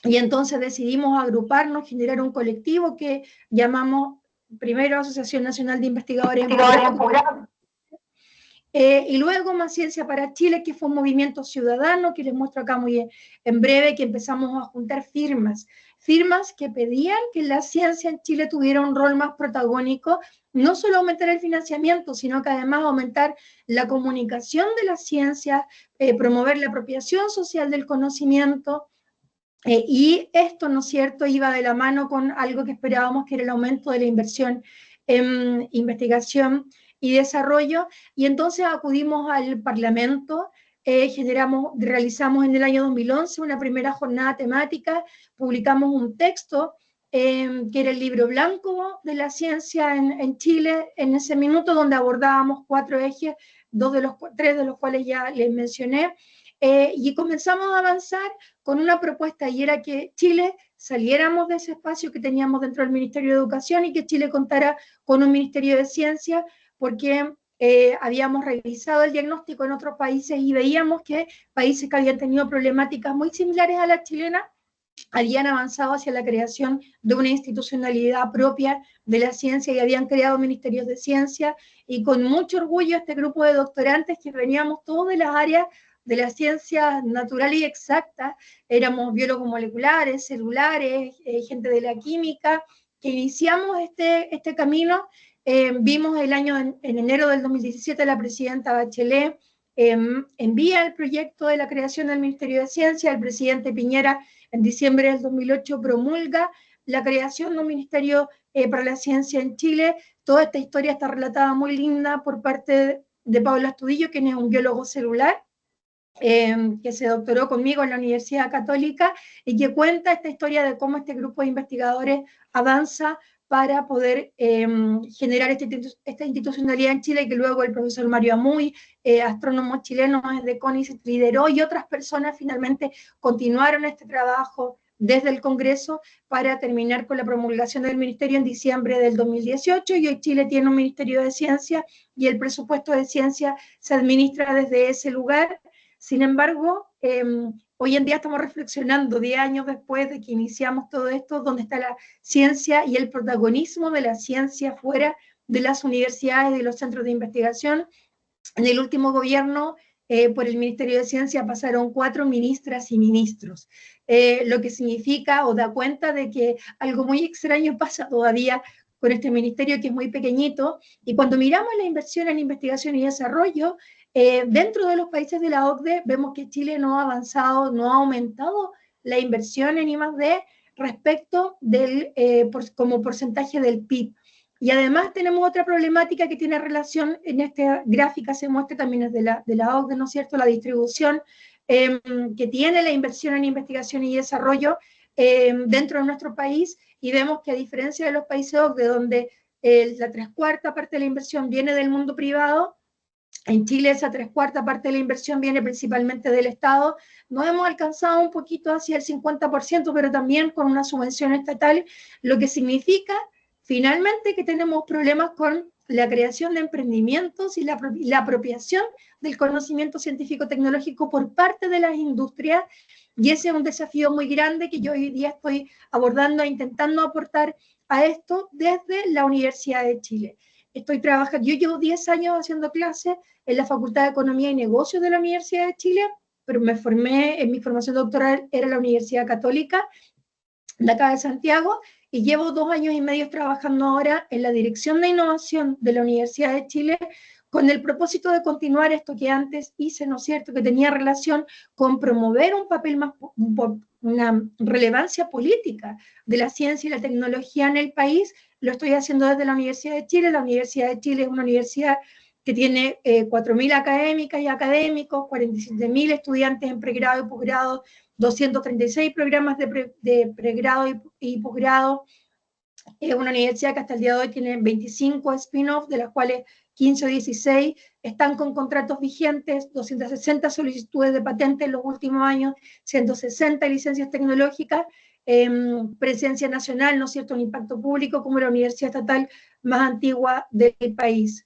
Speaker 4: Y entonces decidimos agruparnos, generar un colectivo que llamamos primero Asociación Nacional de Investigadores en Posgrado, y luego Más Ciencia para Chile, que fue un movimiento ciudadano que les muestro acá muy en breve, que empezamos a juntar firmas que pedían que la ciencia en Chile tuviera un rol más protagónico, no solo aumentar el financiamiento, sino que además aumentar la comunicación de la ciencia, promover la apropiación social del conocimiento. Y esto, ¿no es cierto?, iba de la mano con algo que esperábamos, que era el aumento de la inversión en investigación y desarrollo, y entonces acudimos al Parlamento, realizamos en el año 2011 una primera jornada temática, publicamos un texto que era el libro blanco de la ciencia en Chile, en ese minuto, donde abordábamos 4 ejes, 3 de los cuales ya les mencioné, y comenzamos a avanzar con una propuesta, y era que Chile saliéramos de ese espacio que teníamos dentro del Ministerio de Educación y que Chile contara con un Ministerio de Ciencia, porque habíamos revisado el diagnóstico en otros países y veíamos que países que habían tenido problemáticas muy similares a la chilena habían avanzado hacia la creación de una institucionalidad propia de la ciencia y habían creado ministerios de ciencia, y con mucho orgullo este grupo de doctorantes que veníamos todos de las áreas de las ciencias naturales y exactas, éramos biólogos moleculares, celulares, gente de la química, que iniciamos este camino. Vimos el año, en enero del 2017, la presidenta Bachelet envía el proyecto de la creación del Ministerio de Ciencia, el presidente Piñera en diciembre del 2008 promulga la creación de un Ministerio para la Ciencia en Chile. Toda esta historia está relatada muy linda por parte de Pablo Astudillo, quien es un biólogo celular, que se doctoró conmigo en la Universidad Católica y que cuenta esta historia de cómo este grupo de investigadores avanza para poder generar esta institucionalidad en Chile, que luego el profesor Mario Amuy, astrónomo chileno de CONICET, lideró, y otras personas finalmente continuaron este trabajo desde el Congreso para terminar con la promulgación del Ministerio en diciembre del 2018, y hoy Chile tiene un Ministerio de Ciencia y el presupuesto de ciencia se administra desde ese lugar. Sin embargo, hoy en día estamos reflexionando 10 años después de que iniciamos todo esto, dónde está la ciencia y el protagonismo de la ciencia fuera de las universidades y de los centros de investigación. En el último gobierno, por el Ministerio de Ciencia pasaron 4 ministras y ministros, lo que significa o da cuenta de que algo muy extraño pasa todavía con este ministerio, que es muy pequeñito, y cuando miramos la inversión en investigación y desarrollo, dentro de los países de la OCDE vemos que Chile no ha avanzado, no ha aumentado la inversión en I+D respecto del, como porcentaje del PIB. Y además tenemos otra problemática que tiene relación, en esta gráfica se muestra también es de la OCDE, ¿no es cierto?, la distribución que tiene la inversión en investigación y desarrollo dentro de nuestro país, y vemos que a diferencia de los países OCDE, donde la 3/4 parte de la inversión viene del mundo privado, en Chile esa 3/4 parte de la inversión viene principalmente del Estado. No hemos alcanzado un poquito hacia el 50%, pero también con una subvención estatal, lo que significa finalmente que tenemos problemas con la creación de emprendimientos y la apropiación del conocimiento científico-tecnológico por parte de las industrias, y ese es un desafío muy grande que yo hoy día estoy abordando e intentando aportar a esto desde la Universidad de Chile. Yo llevo 10 años haciendo clases en la Facultad de Economía y Negocios de la Universidad de Chile, pero me formé, en mi formación doctoral era la Universidad Católica de acá de Santiago, y llevo 2 años y medio trabajando ahora en la Dirección de Innovación de la Universidad de Chile, con el propósito de continuar esto que antes hice, ¿no es cierto?, que tenía relación con promover un papel más, una relevancia política de la ciencia y la tecnología en el país. Lo estoy haciendo desde la Universidad de Chile. La Universidad de Chile es una universidad que tiene 4.000 académicas y académicos, 47.000 estudiantes en pregrado y posgrado, 236 programas de pregrado y posgrado. Es una universidad que hasta el día de hoy tiene 25 spin-offs, de las cuales 15 o 16 están con contratos vigentes, 260 solicitudes de patente en los últimos años, 160 licencias tecnológicas, presencia nacional, ¿no es cierto?, un impacto público como la universidad estatal más antigua del país.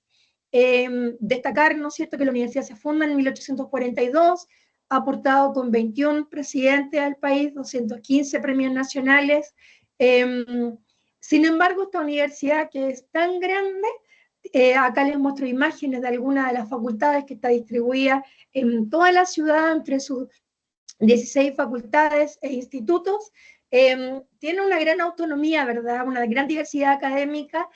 Speaker 4: Destacar, ¿no es cierto?, que la universidad se funda en 1842, ha aportado con 21 presidentes al país, 215 premios nacionales. Sin embargo, esta universidad, que es tan grande, acá les muestro imágenes de algunas de las facultades, que está distribuida en toda la ciudad entre sus 16 facultades e institutos. Tiene una gran autonomía, ¿verdad?, una gran diversidad académica,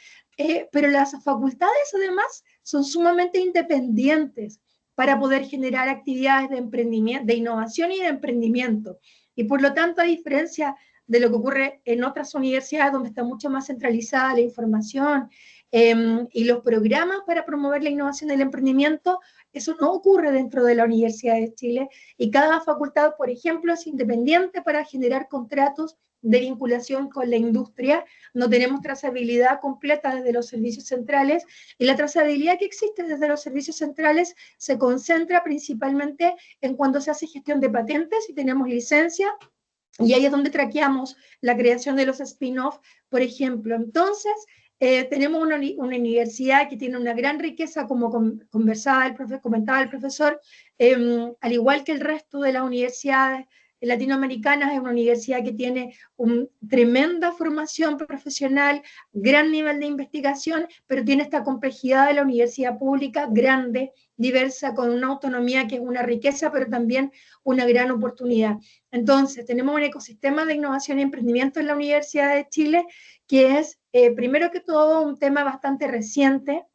Speaker 4: pero las facultades además son sumamente independientes para poder generar actividades de emprendimiento, de innovación y de emprendimiento. Y por lo tanto, a diferencia de lo que ocurre en otras universidades donde está mucho más centralizada la información y los programas para promover la innovación y el emprendimiento, eso no ocurre dentro de la Universidad de Chile, y cada facultad, por ejemplo, es independiente para generar contratos de vinculación con la industria. No tenemos trazabilidad completa desde los servicios centrales, y la trazabilidad que existe desde los servicios centrales se concentra principalmente en cuando se hace gestión de patentes y tenemos licencia, y ahí es donde traqueamos la creación de los spin-off, por ejemplo. Entonces, tenemos una universidad que tiene una gran riqueza, como comentaba el profesor, al igual que el resto de las universidades latinoamericanas. Es una universidad que tiene tremenda formación profesional, gran nivel de investigación, pero tiene esta complejidad de la universidad pública, grande, diversa, con una autonomía que es una riqueza, pero también una gran oportunidad. Entonces, tenemos un ecosistema de innovación y emprendimiento en la Universidad de Chile, que es, primero que todo, un tema bastante reciente.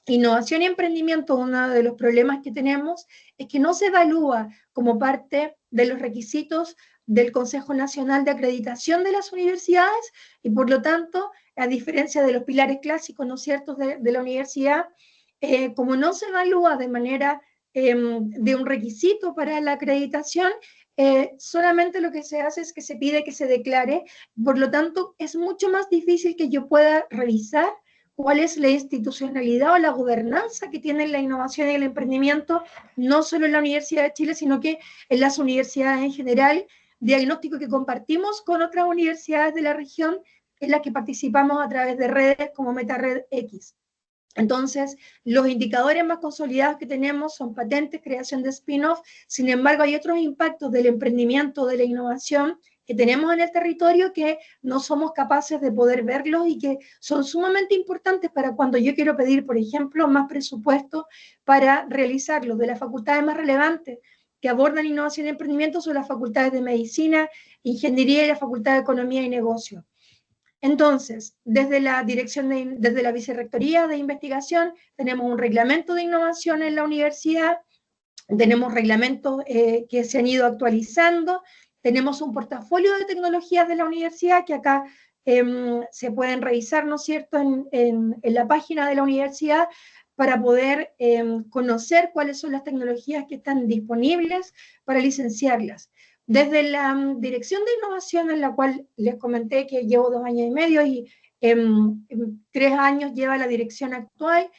Speaker 4: Innovación y emprendimiento, uno de los problemas que tenemos es que no se evalúa como parte de los requisitos del Consejo Nacional de Acreditación de las Universidades, y por lo tanto, a diferencia de los pilares clásicos, ¿no es cierto?, de la universidad, como no se evalúa de manera de un requisito para la acreditación, solamente lo que se hace es que se pide que se declare. Por lo tanto, es mucho más difícil que yo pueda revisar cuál es la institucionalidad o la gobernanza que tiene la innovación y el emprendimiento, no solo en la Universidad de Chile, sino que en las universidades en general, diagnóstico que compartimos con otras universidades de la región, en las que participamos a través de redes como MetaRed X. Entonces, los indicadores más consolidados que tenemos son patentes, creación de spin-off. Sin embargo, hay otros impactos del emprendimiento, de la innovación, que tenemos en el territorio, que no somos capaces de poder verlos y que son sumamente importantes para cuando yo quiero pedir, por ejemplo, más presupuesto para realizarlos. De las facultades más relevantes que abordan innovación y emprendimiento son las facultades de Medicina, Ingeniería y la Facultad de Economía y Negocios. Entonces, desde la Vicerrectoría de Investigación, tenemos un reglamento de innovación en la universidad, tenemos reglamentos que se han ido actualizando, tenemos un portafolio de tecnologías de la universidad que acá se pueden revisar, ¿no es cierto?, en la página de la universidad, para poder conocer cuáles son las tecnologías que están disponibles para licenciarlas. Desde la Dirección de Innovación, en la cual les comenté que llevo 2 años y medio, y 3 años lleva la dirección actual,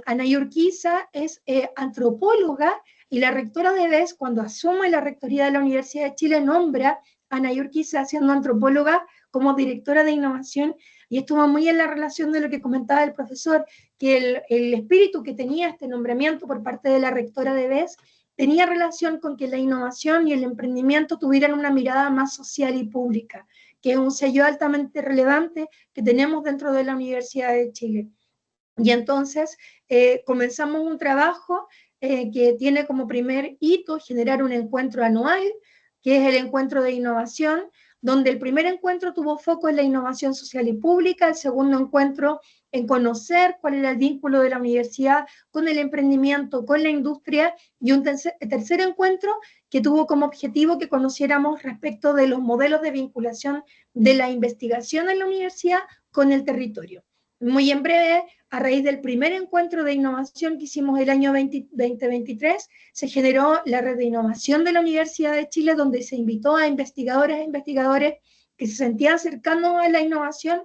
Speaker 4: Anay Urquiza es antropóloga, y la rectora de BES, cuando asume la rectoría de la Universidad de Chile, nombra a Anay Urquiza, siendo antropóloga, como directora de innovación. Y esto va muy en la relación de lo que comentaba el profesor, que el espíritu que tenía este nombramiento por parte de la rectora de BES tenía relación con que la innovación y el emprendimiento tuvieran una mirada más social y pública, que es un sello altamente relevante que tenemos dentro de la Universidad de Chile. Y entonces comenzamos un trabajo que tiene como primer hito generar un encuentro anual, que es el encuentro de innovación, donde el primer encuentro tuvo foco en la innovación social y pública, el segundo encuentro en conocer cuál era el vínculo de la universidad con el emprendimiento, con la industria, y un tercer encuentro que tuvo como objetivo que conociéramos respecto de los modelos de vinculación de la investigación en la universidad con el territorio. Muy en breve, a raíz del primer encuentro de innovación que hicimos el año 2023, se generó la red de innovación de la Universidad de Chile, donde se invitó a investigadoras e investigadores que se sentían cercanos a la innovación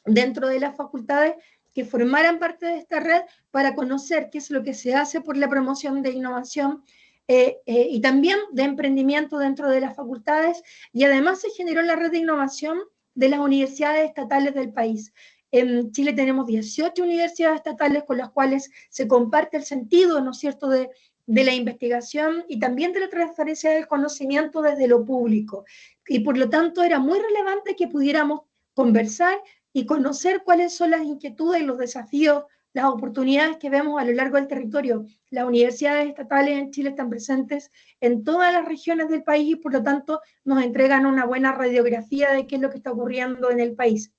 Speaker 4: dentro de las facultades, que formaran parte de esta red para conocer qué es lo que se hace por la promoción de innovación y también de emprendimiento dentro de las facultades. Y además se generó la red de innovación de las universidades estatales del país. En Chile tenemos 18 universidades estatales con las cuales se comparte el sentido, ¿no es cierto?, de la investigación y también de la transferencia del conocimiento desde lo público. Y por lo tanto era muy relevante que pudiéramos conversar y conocer cuáles son las inquietudes y los desafíos, las oportunidades que vemos a lo largo del territorio. Las universidades estatales en Chile están presentes en todas las regiones del país y por lo tanto nos entregan una buena radiografía de qué es lo que está ocurriendo en el país.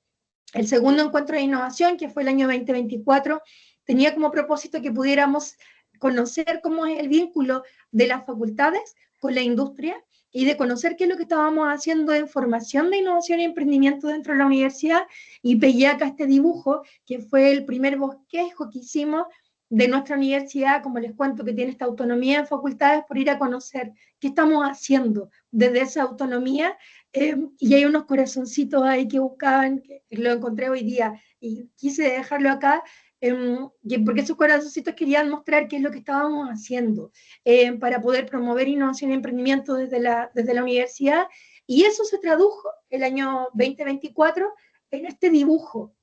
Speaker 4: El segundo encuentro de innovación, que fue el año 2024, tenía como propósito que pudiéramos conocer cómo es el vínculo de las facultades con la industria, y de conocer qué es lo que estábamos haciendo en formación de innovación y emprendimiento dentro de la universidad, y pegué acá este dibujo, que fue el primer bosquejo que hicimos de nuestra universidad, como les cuento, que tiene esta autonomía en facultades, por ir a conocer qué estamos haciendo desde esa autonomía. Y hay unos corazoncitos ahí que buscaban, que lo encontré hoy día, y quise dejarlo acá, porque esos corazoncitos querían mostrar qué es lo que estábamos haciendo para poder promover innovación y emprendimiento desde la universidad, y eso se tradujo el año 2024 en este dibujo,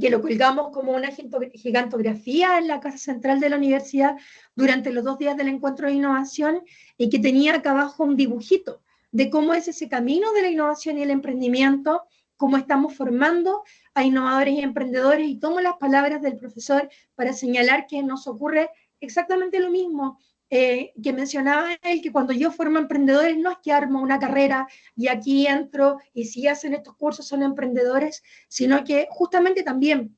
Speaker 4: que lo colgamos como una gigantografía en la casa central de la universidad durante los 2 días del encuentro de innovación, y que tenía acá abajo un dibujito de cómo es ese camino de la innovación y el emprendimiento, cómo estamos formando a innovadores y emprendedores, y tomo las palabras del profesor para señalar que nos ocurre exactamente lo mismo que mencionaba él, que cuando yo formo emprendedores no es que armo una carrera y aquí entro y si hacen estos cursos son emprendedores, sino que justamente también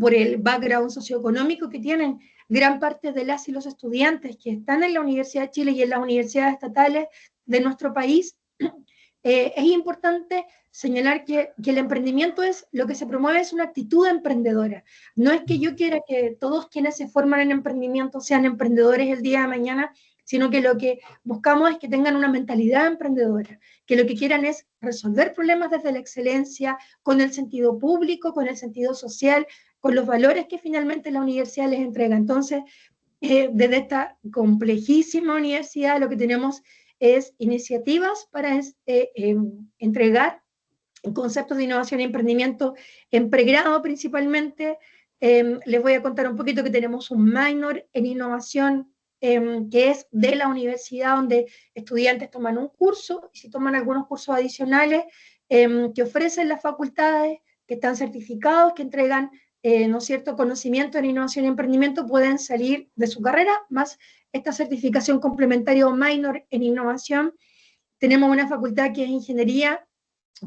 Speaker 4: por el background socioeconómico que tienen gran parte de las y los estudiantes que están en la Universidad de Chile y en las universidades estatales de nuestro país, es importante señalar que el emprendimiento es lo que se promueve, es una actitud emprendedora. No es que yo quiera que todos quienes se forman en emprendimiento sean emprendedores el día de mañana, sino que lo que buscamos es que tengan una mentalidad emprendedora, que lo que quieran es resolver problemas desde la excelencia, con el sentido público, con el sentido social, con los valores que finalmente la universidad les entrega. Entonces, desde esta complejísima universidad lo que tenemos es iniciativas para entregar conceptos de innovación y emprendimiento en pregrado principalmente. Les voy a contar un poquito que tenemos un minor en innovación que es de la universidad, donde estudiantes toman un curso y si toman algunos cursos adicionales que ofrecen las facultades, que están certificados, que entregan ¿no es cierto?, conocimiento en innovación y emprendimiento, pueden salir de su carrera, más esta certificación complementaria o minor en innovación. Tenemos una facultad que es ingeniería,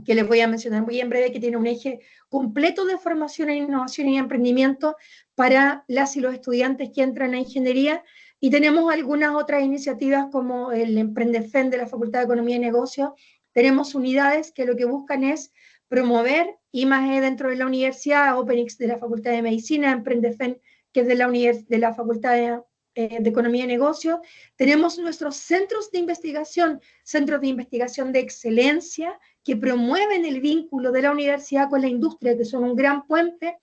Speaker 4: que les voy a mencionar muy en breve, que tiene un eje completo de formación en innovación y emprendimiento para las y los estudiantes que entran a ingeniería, y tenemos algunas otras iniciativas como el EmprendeFEN de la Facultad de Economía y Negocios. Tenemos unidades que lo que buscan es promover I+E dentro de la universidad, OpenX de la Facultad de Medicina, EmprendeFEN que es de la Facultad de Economía y Negocios. Tenemos nuestros centros de investigación de excelencia, que promueven el vínculo de la universidad con la industria, que son un gran puente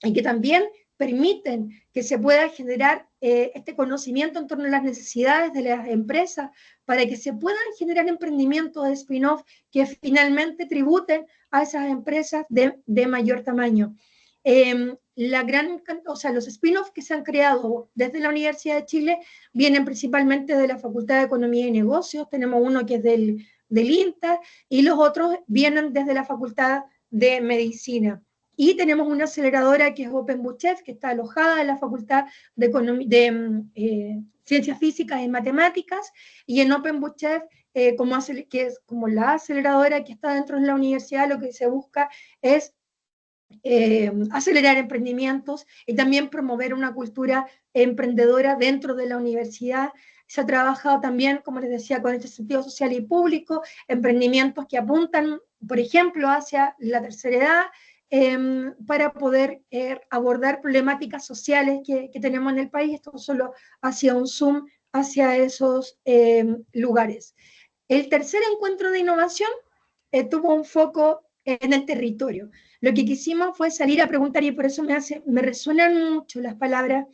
Speaker 4: y que también permiten que se pueda generar este conocimiento en torno a las necesidades de las empresas para que se puedan generar emprendimientos de spin-off que finalmente tributen a esas empresas de mayor tamaño. Los spin-offs que se han creado desde la Universidad de Chile vienen principalmente de la Facultad de Economía y Negocios. Tenemos uno que es del INTA y los otros vienen desde la Facultad de Medicina. Y tenemos una aceleradora que es OpenBuchef, que está alojada en la Facultad de Ciencias Físicas y Matemáticas, y en OpenBuchef, que es como la aceleradora que está dentro de la universidad, lo que se busca es acelerar emprendimientos y también promover una cultura emprendedora dentro de la universidad. Se ha trabajado también, como les decía, con este sentido social y público, emprendimientos que apuntan, por ejemplo, hacia la tercera edad, para poder abordar problemáticas sociales que tenemos en el país. Esto solo hacia un zoom hacia esos lugares. El tercer encuentro de innovación tuvo un foco en el territorio. Lo que quisimos fue salir a preguntar, y por eso me resuenan mucho las palabras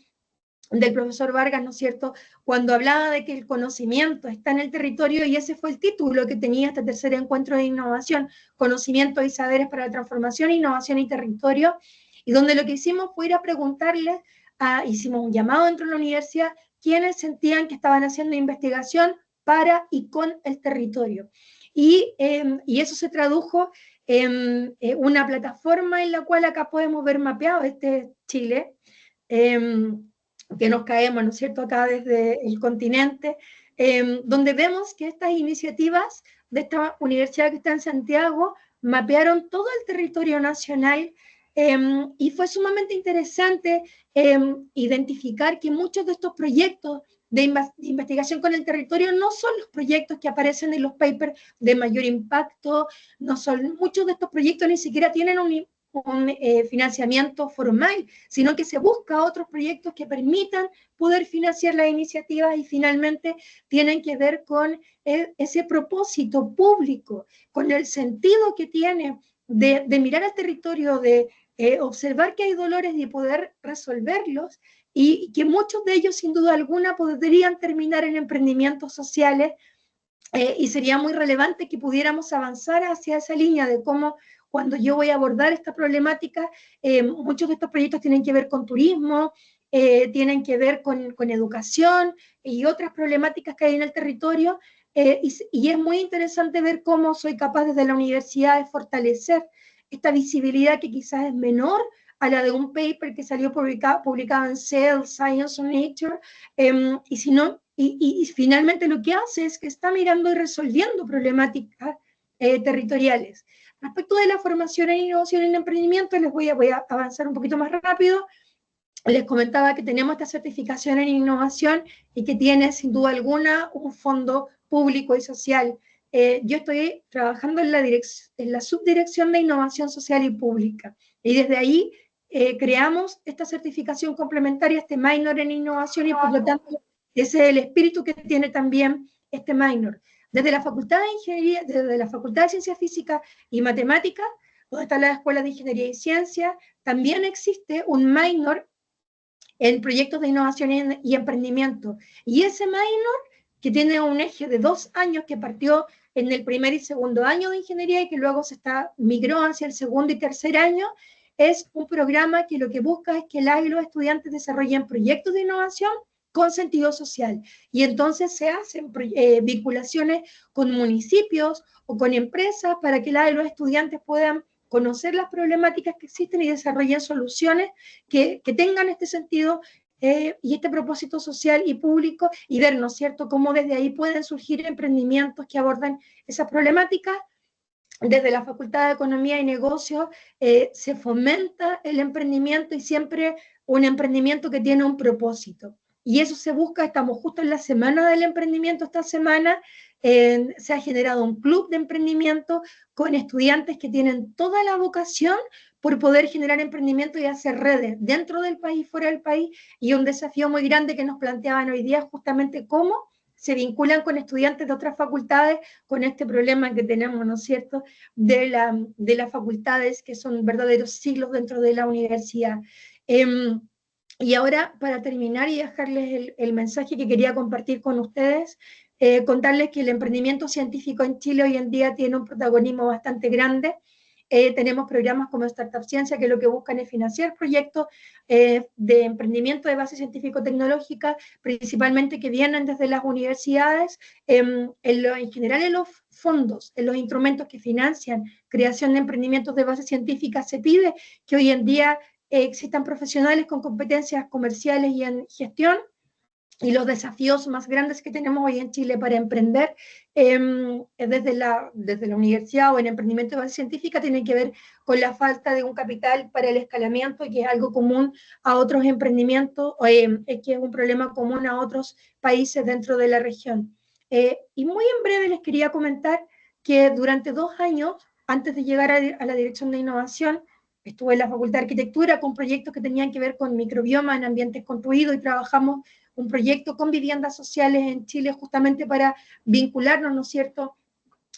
Speaker 4: del profesor Vargas, ¿no es cierto?, cuando hablaba de que el conocimiento está en el territorio, y ese fue el título que tenía este tercer encuentro de innovación, conocimiento y saberes para la transformación, innovación y territorio, y donde lo que hicimos fue ir a preguntarles, hicimos un llamado dentro de la universidad, quienes sentían que estaban haciendo investigación para y con el territorio. Y eso se tradujo en una plataforma en la cual acá podemos ver mapeado Chile, que nos caemos, ¿no es cierto?, acá desde el continente, donde vemos que estas iniciativas de esta universidad que está en Santiago mapearon todo el territorio nacional, y fue sumamente interesante identificar que muchos de estos proyectos de investigación con el territorio no son los proyectos que aparecen en los papers de mayor impacto, no son, muchos de estos proyectos ni siquiera tienen un financiamiento formal, sino que se busca otros proyectos que permitan poder financiar las iniciativas y finalmente tienen que ver con ese propósito público, con el sentido que tiene de mirar al territorio, de observar que hay dolores y poder resolverlos, y que muchos de ellos sin duda alguna podrían terminar en emprendimientos sociales, y sería muy relevante que pudiéramos avanzar hacia esa línea de cómo cuando yo voy a abordar esta problemática, muchos de estos proyectos tienen que ver con turismo, tienen que ver con educación y otras problemáticas que hay en el territorio, y es muy interesante ver cómo soy capaz desde la universidad de fortalecer esta visibilidad que quizás es menor a la de un paper que salió publicado en Cell, Science o Nature, y si no, y finalmente lo que hace es que está mirando y resolviendo problemáticas territoriales. Respecto de la formación en innovación y en emprendimiento, voy a avanzar un poquito más rápido. Les comentaba que tenemos esta certificación en innovación y que tiene sin duda alguna un fondo público y social. Yo estoy trabajando en la subdirección de innovación social y pública, y desde ahí creamos esta certificación complementaria, este minor en innovación, y por lo tanto ese es el espíritu que tiene también este minor. Desde la Facultad de Ingeniería, desde la Facultad de Ciencias Físicas y Matemáticas, donde está la Escuela de Ingeniería y Ciencia, también existe un minor en proyectos de innovación y emprendimiento. Y ese minor, que tiene un eje de 2 años, que partió en el primer y segundo año de ingeniería y que luego migró hacia el segundo y tercer año, es un programa que lo que busca es que los estudiantes desarrollen proyectos de innovación con sentido social. Y entonces se hacen vinculaciones con municipios o con empresas para que los estudiantes puedan conocer las problemáticas que existen y desarrollar soluciones que tengan este sentido y este propósito social y público, y ver, ¿no es cierto?, cómo desde ahí pueden surgir emprendimientos que abordan esas problemáticas. Desde la Facultad de Economía y Negocios se fomenta el emprendimiento, y siempre un emprendimiento que tiene un propósito. Y eso se busca, estamos justo en la semana del emprendimiento esta semana, se ha generado un club de emprendimiento con estudiantes que tienen toda la vocación por poder generar emprendimiento y hacer redes dentro del país, fuera del país, y un desafío muy grande que nos planteaban hoy día justamente cómo se vinculan con estudiantes de otras facultades con este problema que tenemos, ¿no es cierto?, de las facultades que son verdaderos siglos dentro de la universidad. Y ahora, para terminar y dejarles el mensaje que quería compartir con ustedes, contarles que el emprendimiento científico en Chile hoy en día tiene un protagonismo bastante grande. Tenemos programas como Startup Ciencia, que lo que buscan es financiar proyectos de emprendimiento de base científico-tecnológica, principalmente que vienen desde las universidades. En general, en los fondos, en los instrumentos que financian creación de emprendimientos de base científica, se pide que hoy en día existan profesionales con competencias comerciales y en gestión. Y los desafíos más grandes que tenemos hoy en Chile para emprender desde la universidad o en emprendimiento de base científica tienen que ver con la falta de un capital para el escalamiento, que es algo común a otros emprendimientos, que es un problema común a otros países dentro de la región. Y muy en breve les quería comentar que durante 2 años, antes de llegar a la Dirección de Innovación, estuve en la Facultad de Arquitectura con proyectos que tenían que ver con microbioma en ambientes construidos, y trabajamos un proyecto con viviendas sociales en Chile justamente para vincularnos, ¿no es cierto?,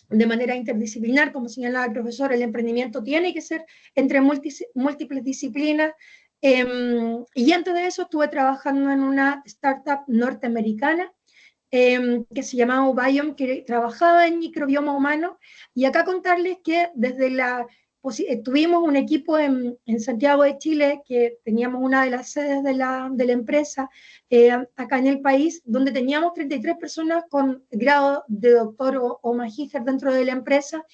Speaker 4: de manera interdisciplinar. Como señalaba el profesor, el emprendimiento tiene que ser entre múltiples disciplinas. Y antes de eso estuve trabajando en una startup norteamericana que se llamaba Ubiome, que trabajaba en microbioma humano. Y acá contarles que desde tuvimos un equipo en Santiago de Chile, que teníamos una de las sedes de la empresa acá en el país, donde teníamos 33 personas con grado de doctor o magíster dentro de la empresa.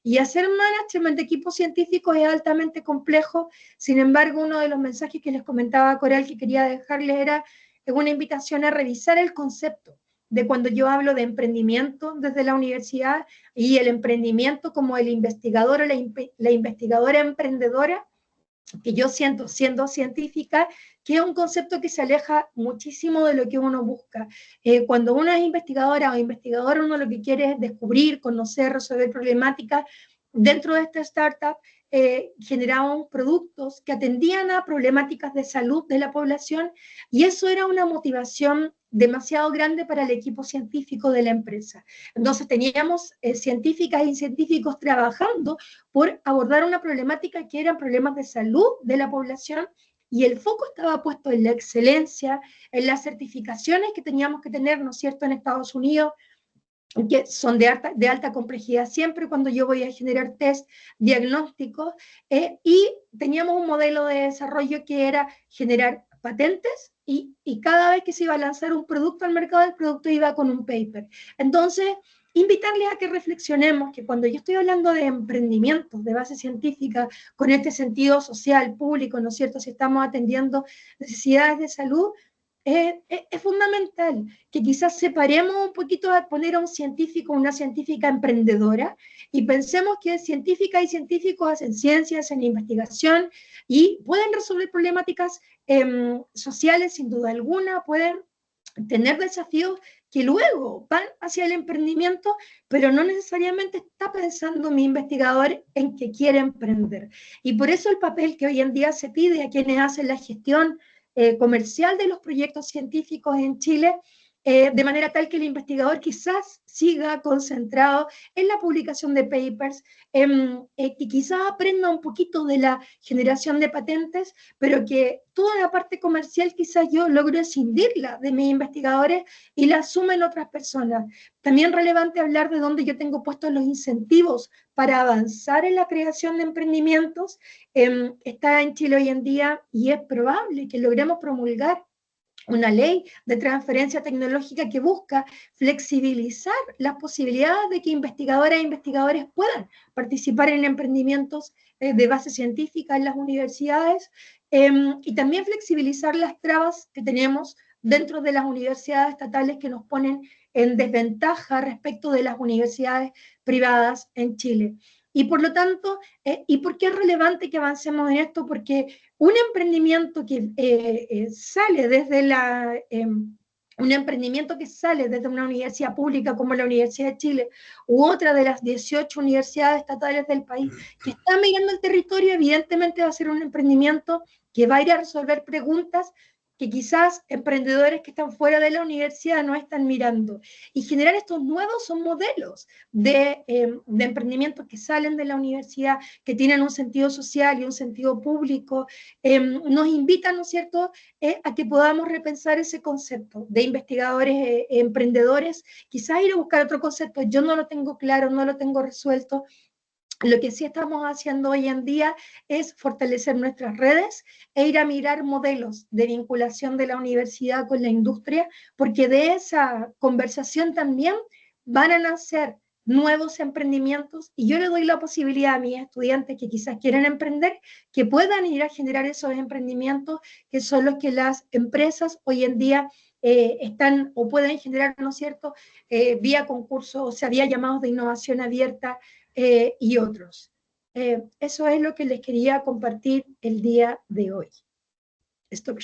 Speaker 4: Y hacer management de equipos científicos es altamente complejo. Sin embargo, uno de los mensajes que les comentaba Coral que quería dejarles era una invitación a revisar el concepto de cuando yo hablo de emprendimiento desde la universidad, y el emprendimiento como el investigador o la investigadora emprendedora que yo siento, siendo científica, que es un concepto que se aleja muchísimo de lo que uno busca. Cuando uno es investigadora o investigador, uno lo que quiere es descubrir, conocer, resolver problemáticas. Dentro de esta startup generábamos productos que atendían a problemáticas de salud de la población y eso era una motivación demasiado grande para el equipo científico de la empresa. Entonces teníamos científicas y científicos trabajando por abordar una problemática que eran problemas de salud de la población y el foco estaba puesto en la excelencia, en las certificaciones que teníamos que tener, ¿no es cierto?, en Estados Unidos, que son de alta complejidad siempre cuando yo voy a generar test diagnósticos, y teníamos un modelo de desarrollo que era generar patentes y cada vez que se iba a lanzar un producto al mercado, el producto iba con un paper. Entonces, invitarles a que reflexionemos que cuando yo estoy hablando de emprendimientos de base científica, con este sentido social, público, ¿no es cierto?, si estamos atendiendo necesidades de salud, es fundamental que quizás separemos un poquito a poner a un científico o una científica emprendedora y pensemos que científicas y científicos hacen ciencias, hacen investigación y pueden resolver problemáticas sociales sin duda alguna, pueden tener desafíos que luego van hacia el emprendimiento, pero no necesariamente está pensando mi investigador en que quiere emprender. Y por eso el papel que hoy en día se pide a quienes hacen la gestión comercial de los proyectos científicos en Chile, de manera tal que el investigador quizás siga concentrado en la publicación de papers, que quizás aprenda un poquito de la generación de patentes, pero que toda la parte comercial quizás yo logro escindirla de mis investigadores y la asumen otras personas. También relevante hablar de dónde yo tengo puestos los incentivos para avanzar en la creación de emprendimientos. Está en Chile hoy en día y es probable que logremos promulgar una ley de transferencia tecnológica que busca flexibilizar las posibilidades de que investigadoras e investigadores puedan participar en emprendimientos de base científica en las universidades, y también flexibilizar las trabas que tenemos dentro de las universidades estatales que nos ponen en desventaja respecto de las universidades privadas en Chile. Y por lo tanto, ¿y por qué es relevante que avancemos en esto? Porque un emprendimiento que sale desde un emprendimiento que sale desde una universidad pública como la Universidad de Chile u otra de las 18 universidades estatales del país que está mirando el territorio, evidentemente va a ser un emprendimiento que va a ir a resolver preguntas que quizás emprendedores que están fuera de la universidad no están mirando. Y generar estos nuevos son modelos de emprendimientos que salen de la universidad, que tienen un sentido social y un sentido público, nos invitan, ¿no es cierto?, a que podamos repensar ese concepto de investigadores emprendedores, quizás ir a buscar otro concepto, yo no lo tengo claro, no lo tengo resuelto. Lo que sí estamos haciendo hoy en día es fortalecer nuestras redes e ir a mirar modelos de vinculación de la universidad con la industria, porque de esa conversación también van a nacer nuevos emprendimientos y yo le doy la posibilidad a mis estudiantes que quizás quieren emprender, que puedan ir a generar esos emprendimientos que son los que las empresas hoy en día están o pueden generar, ¿no es cierto?, vía concurso, o sea, vía llamados de innovación abierta, y otros. Eso es lo que les quería compartir el día de hoy. Stop.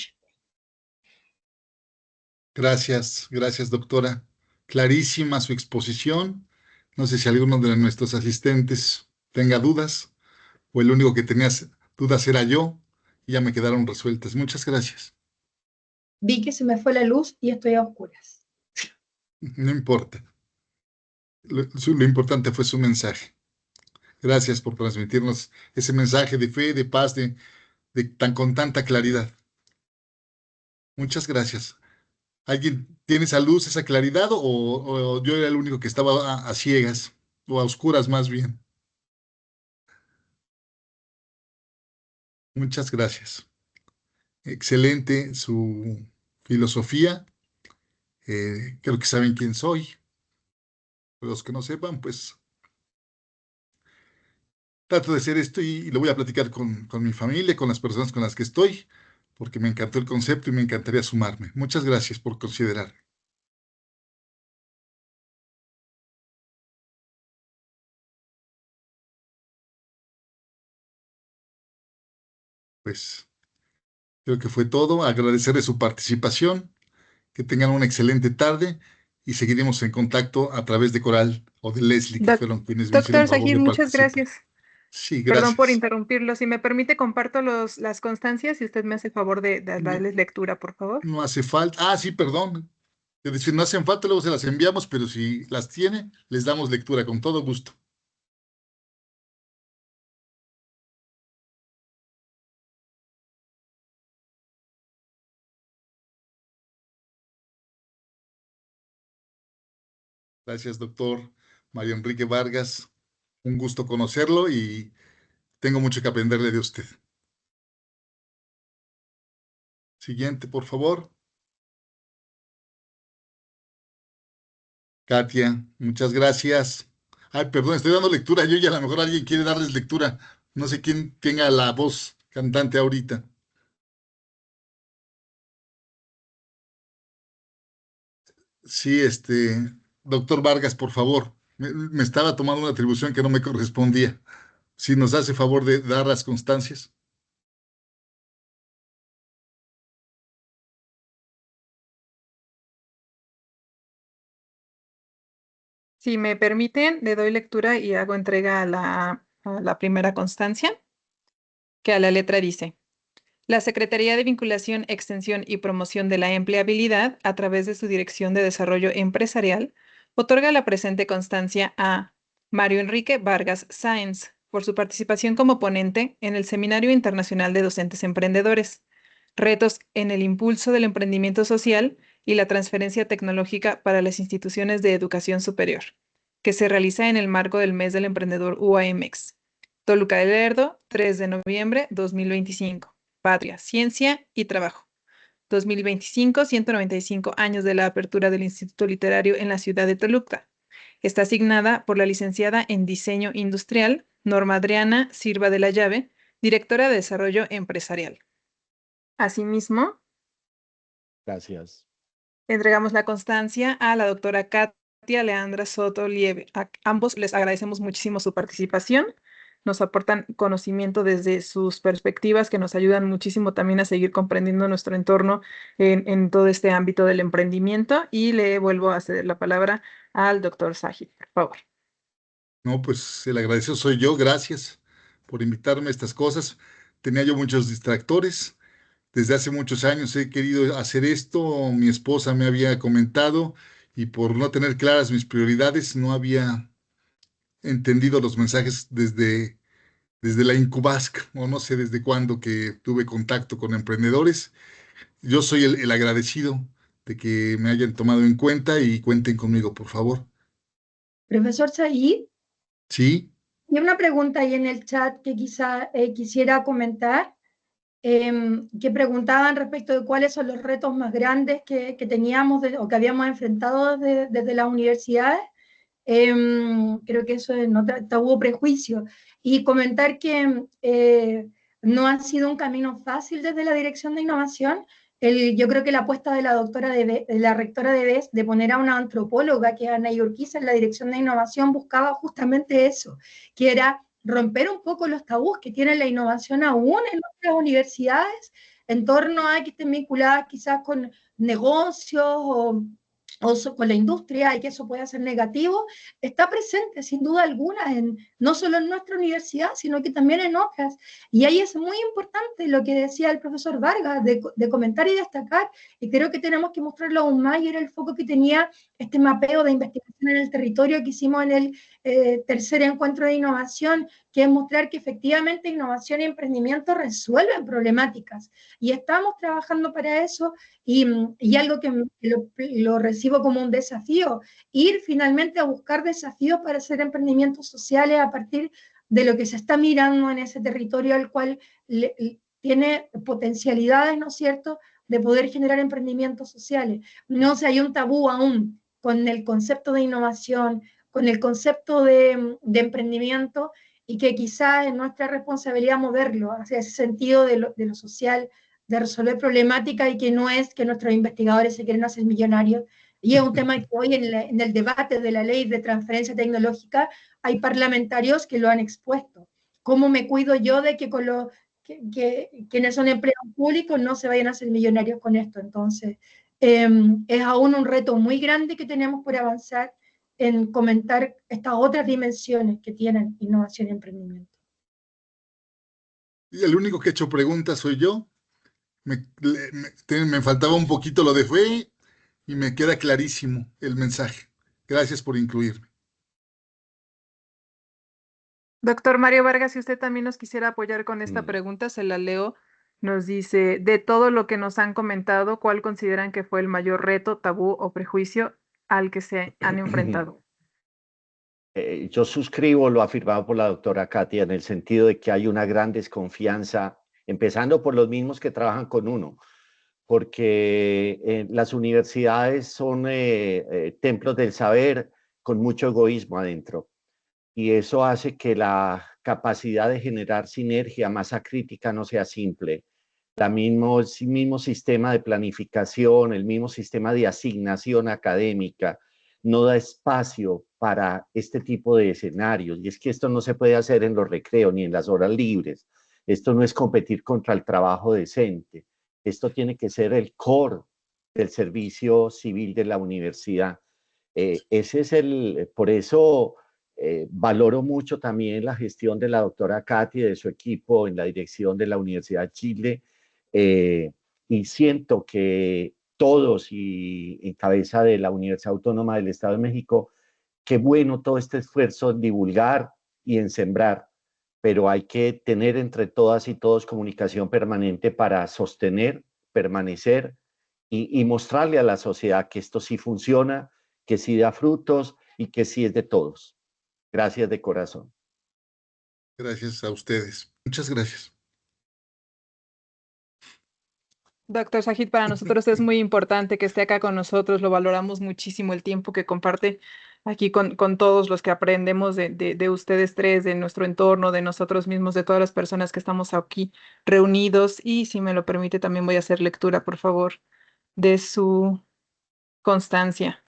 Speaker 1: Gracias, gracias, doctora. Clarísima su exposición. No sé si alguno de nuestros asistentes tenga dudas o el único que tenía dudas era yo y ya me quedaron resueltas. Muchas gracias.
Speaker 4: Vi que se me fue la luz y estoy a oscuras.
Speaker 1: No importa. Lo importante fue su mensaje. Gracias por transmitirnos ese mensaje de fe, de paz, con tanta claridad. Muchas gracias. ¿Alguien tiene esa luz, esa claridad o yo era el único que estaba a ciegas o a oscuras más bien? Muchas gracias. Excelente su filosofía. Creo que saben quién soy. Los que no sepan, pues trato de hacer esto y lo voy a platicar con mi familia, con las personas con las que estoy, porque me encantó el concepto y me encantaría sumarme. Muchas gracias por considerar. Pues creo que fue todo. Agradecerle su participación, que tengan una excelente tarde y seguiremos en contacto a través de Coral o de Leslie, que
Speaker 6: Doc-
Speaker 1: fueron quienes me hicieron
Speaker 6: Doctor
Speaker 1: favor
Speaker 6: Sajid,
Speaker 1: de
Speaker 6: muchas
Speaker 1: participar.
Speaker 6: gracias.
Speaker 1: Sí,
Speaker 6: Perdón por
Speaker 1: gracias.
Speaker 6: interrumpirlo. Si me permite, comparto las constancias y usted me hace favor de
Speaker 1: No,
Speaker 6: darles lectura, por favor.
Speaker 1: no hace falta. Ah, sí, perdón. Es decir, no hacen falta, luego se las enviamos, pero si las tiene, les damos lectura con todo gusto. Gracias, doctor Mario Enrique Vargas. Un gusto conocerlo y tengo mucho que aprenderle de usted. Siguiente, por favor. Katia, muchas gracias. Ay, perdón, estoy dando lectura yo y a lo mejor alguien quiere darles lectura. No sé quién tenga la voz cantante ahorita. Sí, doctor Vargas, por favor. Me estaba tomando una atribución que no me correspondía. Si nos hace favor de dar las constancias.
Speaker 6: Si me permiten, le doy lectura y hago entrega a la primera constancia, que a la letra dice: la Secretaría de Vinculación, Extensión y Promoción de la Empleabilidad, a través de su Dirección de Desarrollo Empresarial, otorga la presente constancia a Mario Enrique Vargas Sáenz por su participación como ponente en el Seminario Internacional de Docentes Emprendedores, Retos en el Impulso del Emprendimiento Social y la Transferencia Tecnológica para las Instituciones de Educación Superior, que se realiza en el marco del Mes del Emprendedor UAMX. Toluca del Lerdo, 3 de noviembre 2025. Patria, Ciencia y Trabajo. 2025, 195 años de la apertura del Instituto Literario en la ciudad de Toluca. Está asignada por la licenciada en Diseño Industrial, Norma Adriana Silva de la Llave, directora de Desarrollo Empresarial. Asimismo,
Speaker 2: Gracias.
Speaker 6: entregamos la constancia a la doctora Katia Leandra Soto Lieve. A ambos les agradecemos muchísimo su participación. Nos aportan conocimiento desde sus perspectivas que nos ayudan muchísimo también a seguir comprendiendo nuestro entorno en todo este ámbito del emprendimiento. Y le vuelvo a ceder la palabra al doctor Sajid, por favor.
Speaker 1: No, pues el agradecido soy yo. Gracias por invitarme a estas cosas. Tenía yo muchos distractores. Desde hace muchos años he querido hacer esto. Mi esposa me había comentado y por no tener claras mis prioridades no había entendido los mensajes desde la Incubasc o no sé desde cuándo que tuve contacto con emprendedores. Yo soy el agradecido de que me hayan tomado en cuenta y cuenten conmigo, por favor.
Speaker 4: Profesor Said,
Speaker 1: Sí,
Speaker 4: y una pregunta ahí en el chat que quizá quisiera comentar, que preguntaban respecto de cuáles son los retos más grandes que teníamos o que habíamos enfrentado desde las universidades. Creo que eso es no tabú o prejuicio. Y comentar que no ha sido un camino fácil desde la Dirección de Innovación. Yo creo que la apuesta de la de la rectora de BES de poner a una antropóloga, que es Ana Urquiza, en la Dirección de Innovación, buscaba justamente eso, que era romper un poco los tabús que tiene la innovación aún en nuestras universidades, en torno a que estén vinculadas quizás con negocios o con la industria y que eso pueda ser negativo, está presente sin duda alguna, no solo en nuestra universidad, sino que también en otras. Y ahí es muy importante lo que decía el profesor Vargas, de comentar y destacar, y creo que tenemos que mostrarlo aún más, y era el foco que tenía este mapeo de investigación en el territorio que hicimos en el tercer encuentro de innovación, que es mostrar que efectivamente innovación y emprendimiento resuelven problemáticas. Y estamos trabajando para eso, y algo que lo recibo como un desafío, ir finalmente a buscar desafíos para hacer emprendimientos sociales a partir de lo que se está mirando en ese territorio al cual tiene potencialidades, ¿no es cierto?, de poder generar emprendimientos sociales. No sé, hay un tabú aún con el concepto de innovación, con el concepto de emprendimiento, y que quizás es nuestra responsabilidad moverlo hacia ese sentido de lo social, de resolver problemáticas, y que no es que nuestros investigadores se quieren hacer millonarios. Y es un tema que hoy en el debate de la ley de transferencia tecnológica hay parlamentarios que lo han expuesto. ¿Cómo me cuido yo de que quienes son empleados públicos no se vayan a hacer millonarios con esto. Entonces, es aún un reto muy grande que tenemos por avanzar en comentar estas otras dimensiones que tienen innovación y emprendimiento.
Speaker 1: Y el único que ha hecho preguntas soy yo. Me faltaba un poquito lo de fe y me queda clarísimo el mensaje. Gracias por incluirme.
Speaker 6: Doctor Mario Vargas, si usted también nos quisiera apoyar con esta pregunta, se la leo. Nos dice, de todo lo que nos han comentado, ¿cuál consideran que fue el mayor reto, tabú o prejuicio al que se han enfrentado?
Speaker 2: Yo suscribo lo afirmado por la doctora Katia en el sentido de que hay una gran desconfianza, empezando por los mismos que trabajan con uno, porque las universidades son templos del saber con mucho egoísmo adentro. Y eso hace que la capacidad de generar sinergia, masa crítica, no sea simple. El mismo sistema de planificación, el mismo sistema de asignación académica, no da espacio para este tipo de escenarios. Y es que esto no se puede hacer en los recreos ni en las horas libres. Esto no es competir contra el trabajo decente. Esto tiene que ser el core del servicio civil de la universidad. Por eso valoro mucho también la gestión de la doctora Katy y de su equipo en la dirección de la Universidad de Chile. Y siento que todos y en cabeza de la Universidad Autónoma del Estado de México, qué bueno todo este esfuerzo en divulgar y en sembrar, pero hay que tener entre todas y todos comunicación permanente para sostener, permanecer y mostrarle a la sociedad que esto sí funciona, que sí da frutos y que sí es de todos. Gracias de corazón.
Speaker 1: Gracias a ustedes. Muchas gracias.
Speaker 6: Doctor Sajid, para nosotros es muy importante que esté acá con nosotros, lo valoramos muchísimo el tiempo que comparte aquí con todos los que aprendemos de ustedes tres, de nuestro entorno, de nosotros mismos, de todas las personas que estamos aquí reunidos. Y si me lo permite, también voy a hacer lectura, por favor, de su constancia.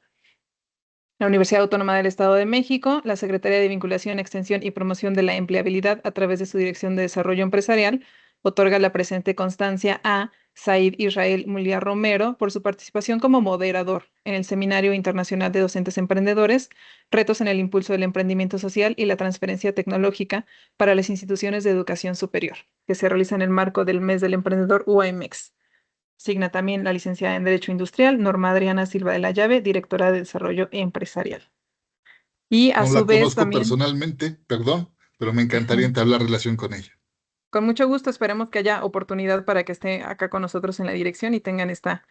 Speaker 6: La Universidad Autónoma del Estado de México, la Secretaría de Vinculación, Extensión y Promoción de la Empleabilidad a través de su Dirección de Desarrollo Empresarial, otorga la presente constancia a Said Israel Mulia Romero por su participación como moderador en el Seminario Internacional de Docentes Emprendedores, Retos en el Impulso del Emprendimiento Social y la Transferencia Tecnológica para las Instituciones de Educación Superior, que se realiza en el marco del Mes del Emprendedor UAMEX. Signa también la licenciada en Derecho Industrial, Norma Adriana Silva de la Llave, directora de Desarrollo Empresarial. Y a
Speaker 1: No
Speaker 6: su
Speaker 1: la
Speaker 6: vez
Speaker 1: conozco
Speaker 6: también,
Speaker 1: personalmente, perdón, pero me encantaría entablar relación con ella.
Speaker 6: con mucho gusto, esperemos que haya oportunidad para que esté acá con nosotros en la dirección y tengan esta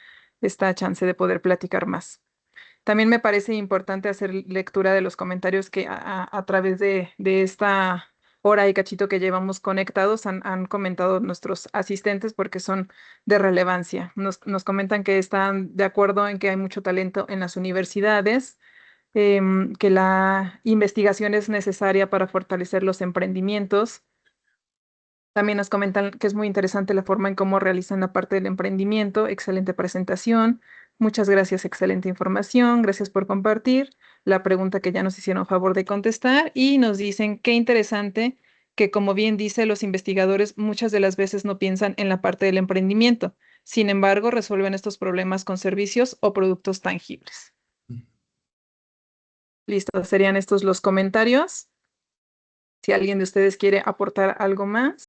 Speaker 6: chance de poder platicar más. También me parece importante hacer lectura de los comentarios que a través de esta hora y cachito que llevamos conectados han comentado nuestros asistentes porque son de relevancia. Nos comentan que están de acuerdo en que hay mucho talento en las universidades, que la investigación es necesaria para fortalecer los emprendimientos. También nos comentan que es muy interesante la forma en cómo realizan la parte del emprendimiento. Excelente presentación. Muchas gracias, excelente información. Gracias por compartir la pregunta que ya nos hicieron favor de contestar y nos dicen qué interesante que, como bien dice, los investigadores muchas de las veces no piensan en la parte del emprendimiento. Sin embargo, resuelven estos problemas con servicios o productos tangibles. Listo, serían estos los comentarios. Si alguien de ustedes quiere aportar algo más.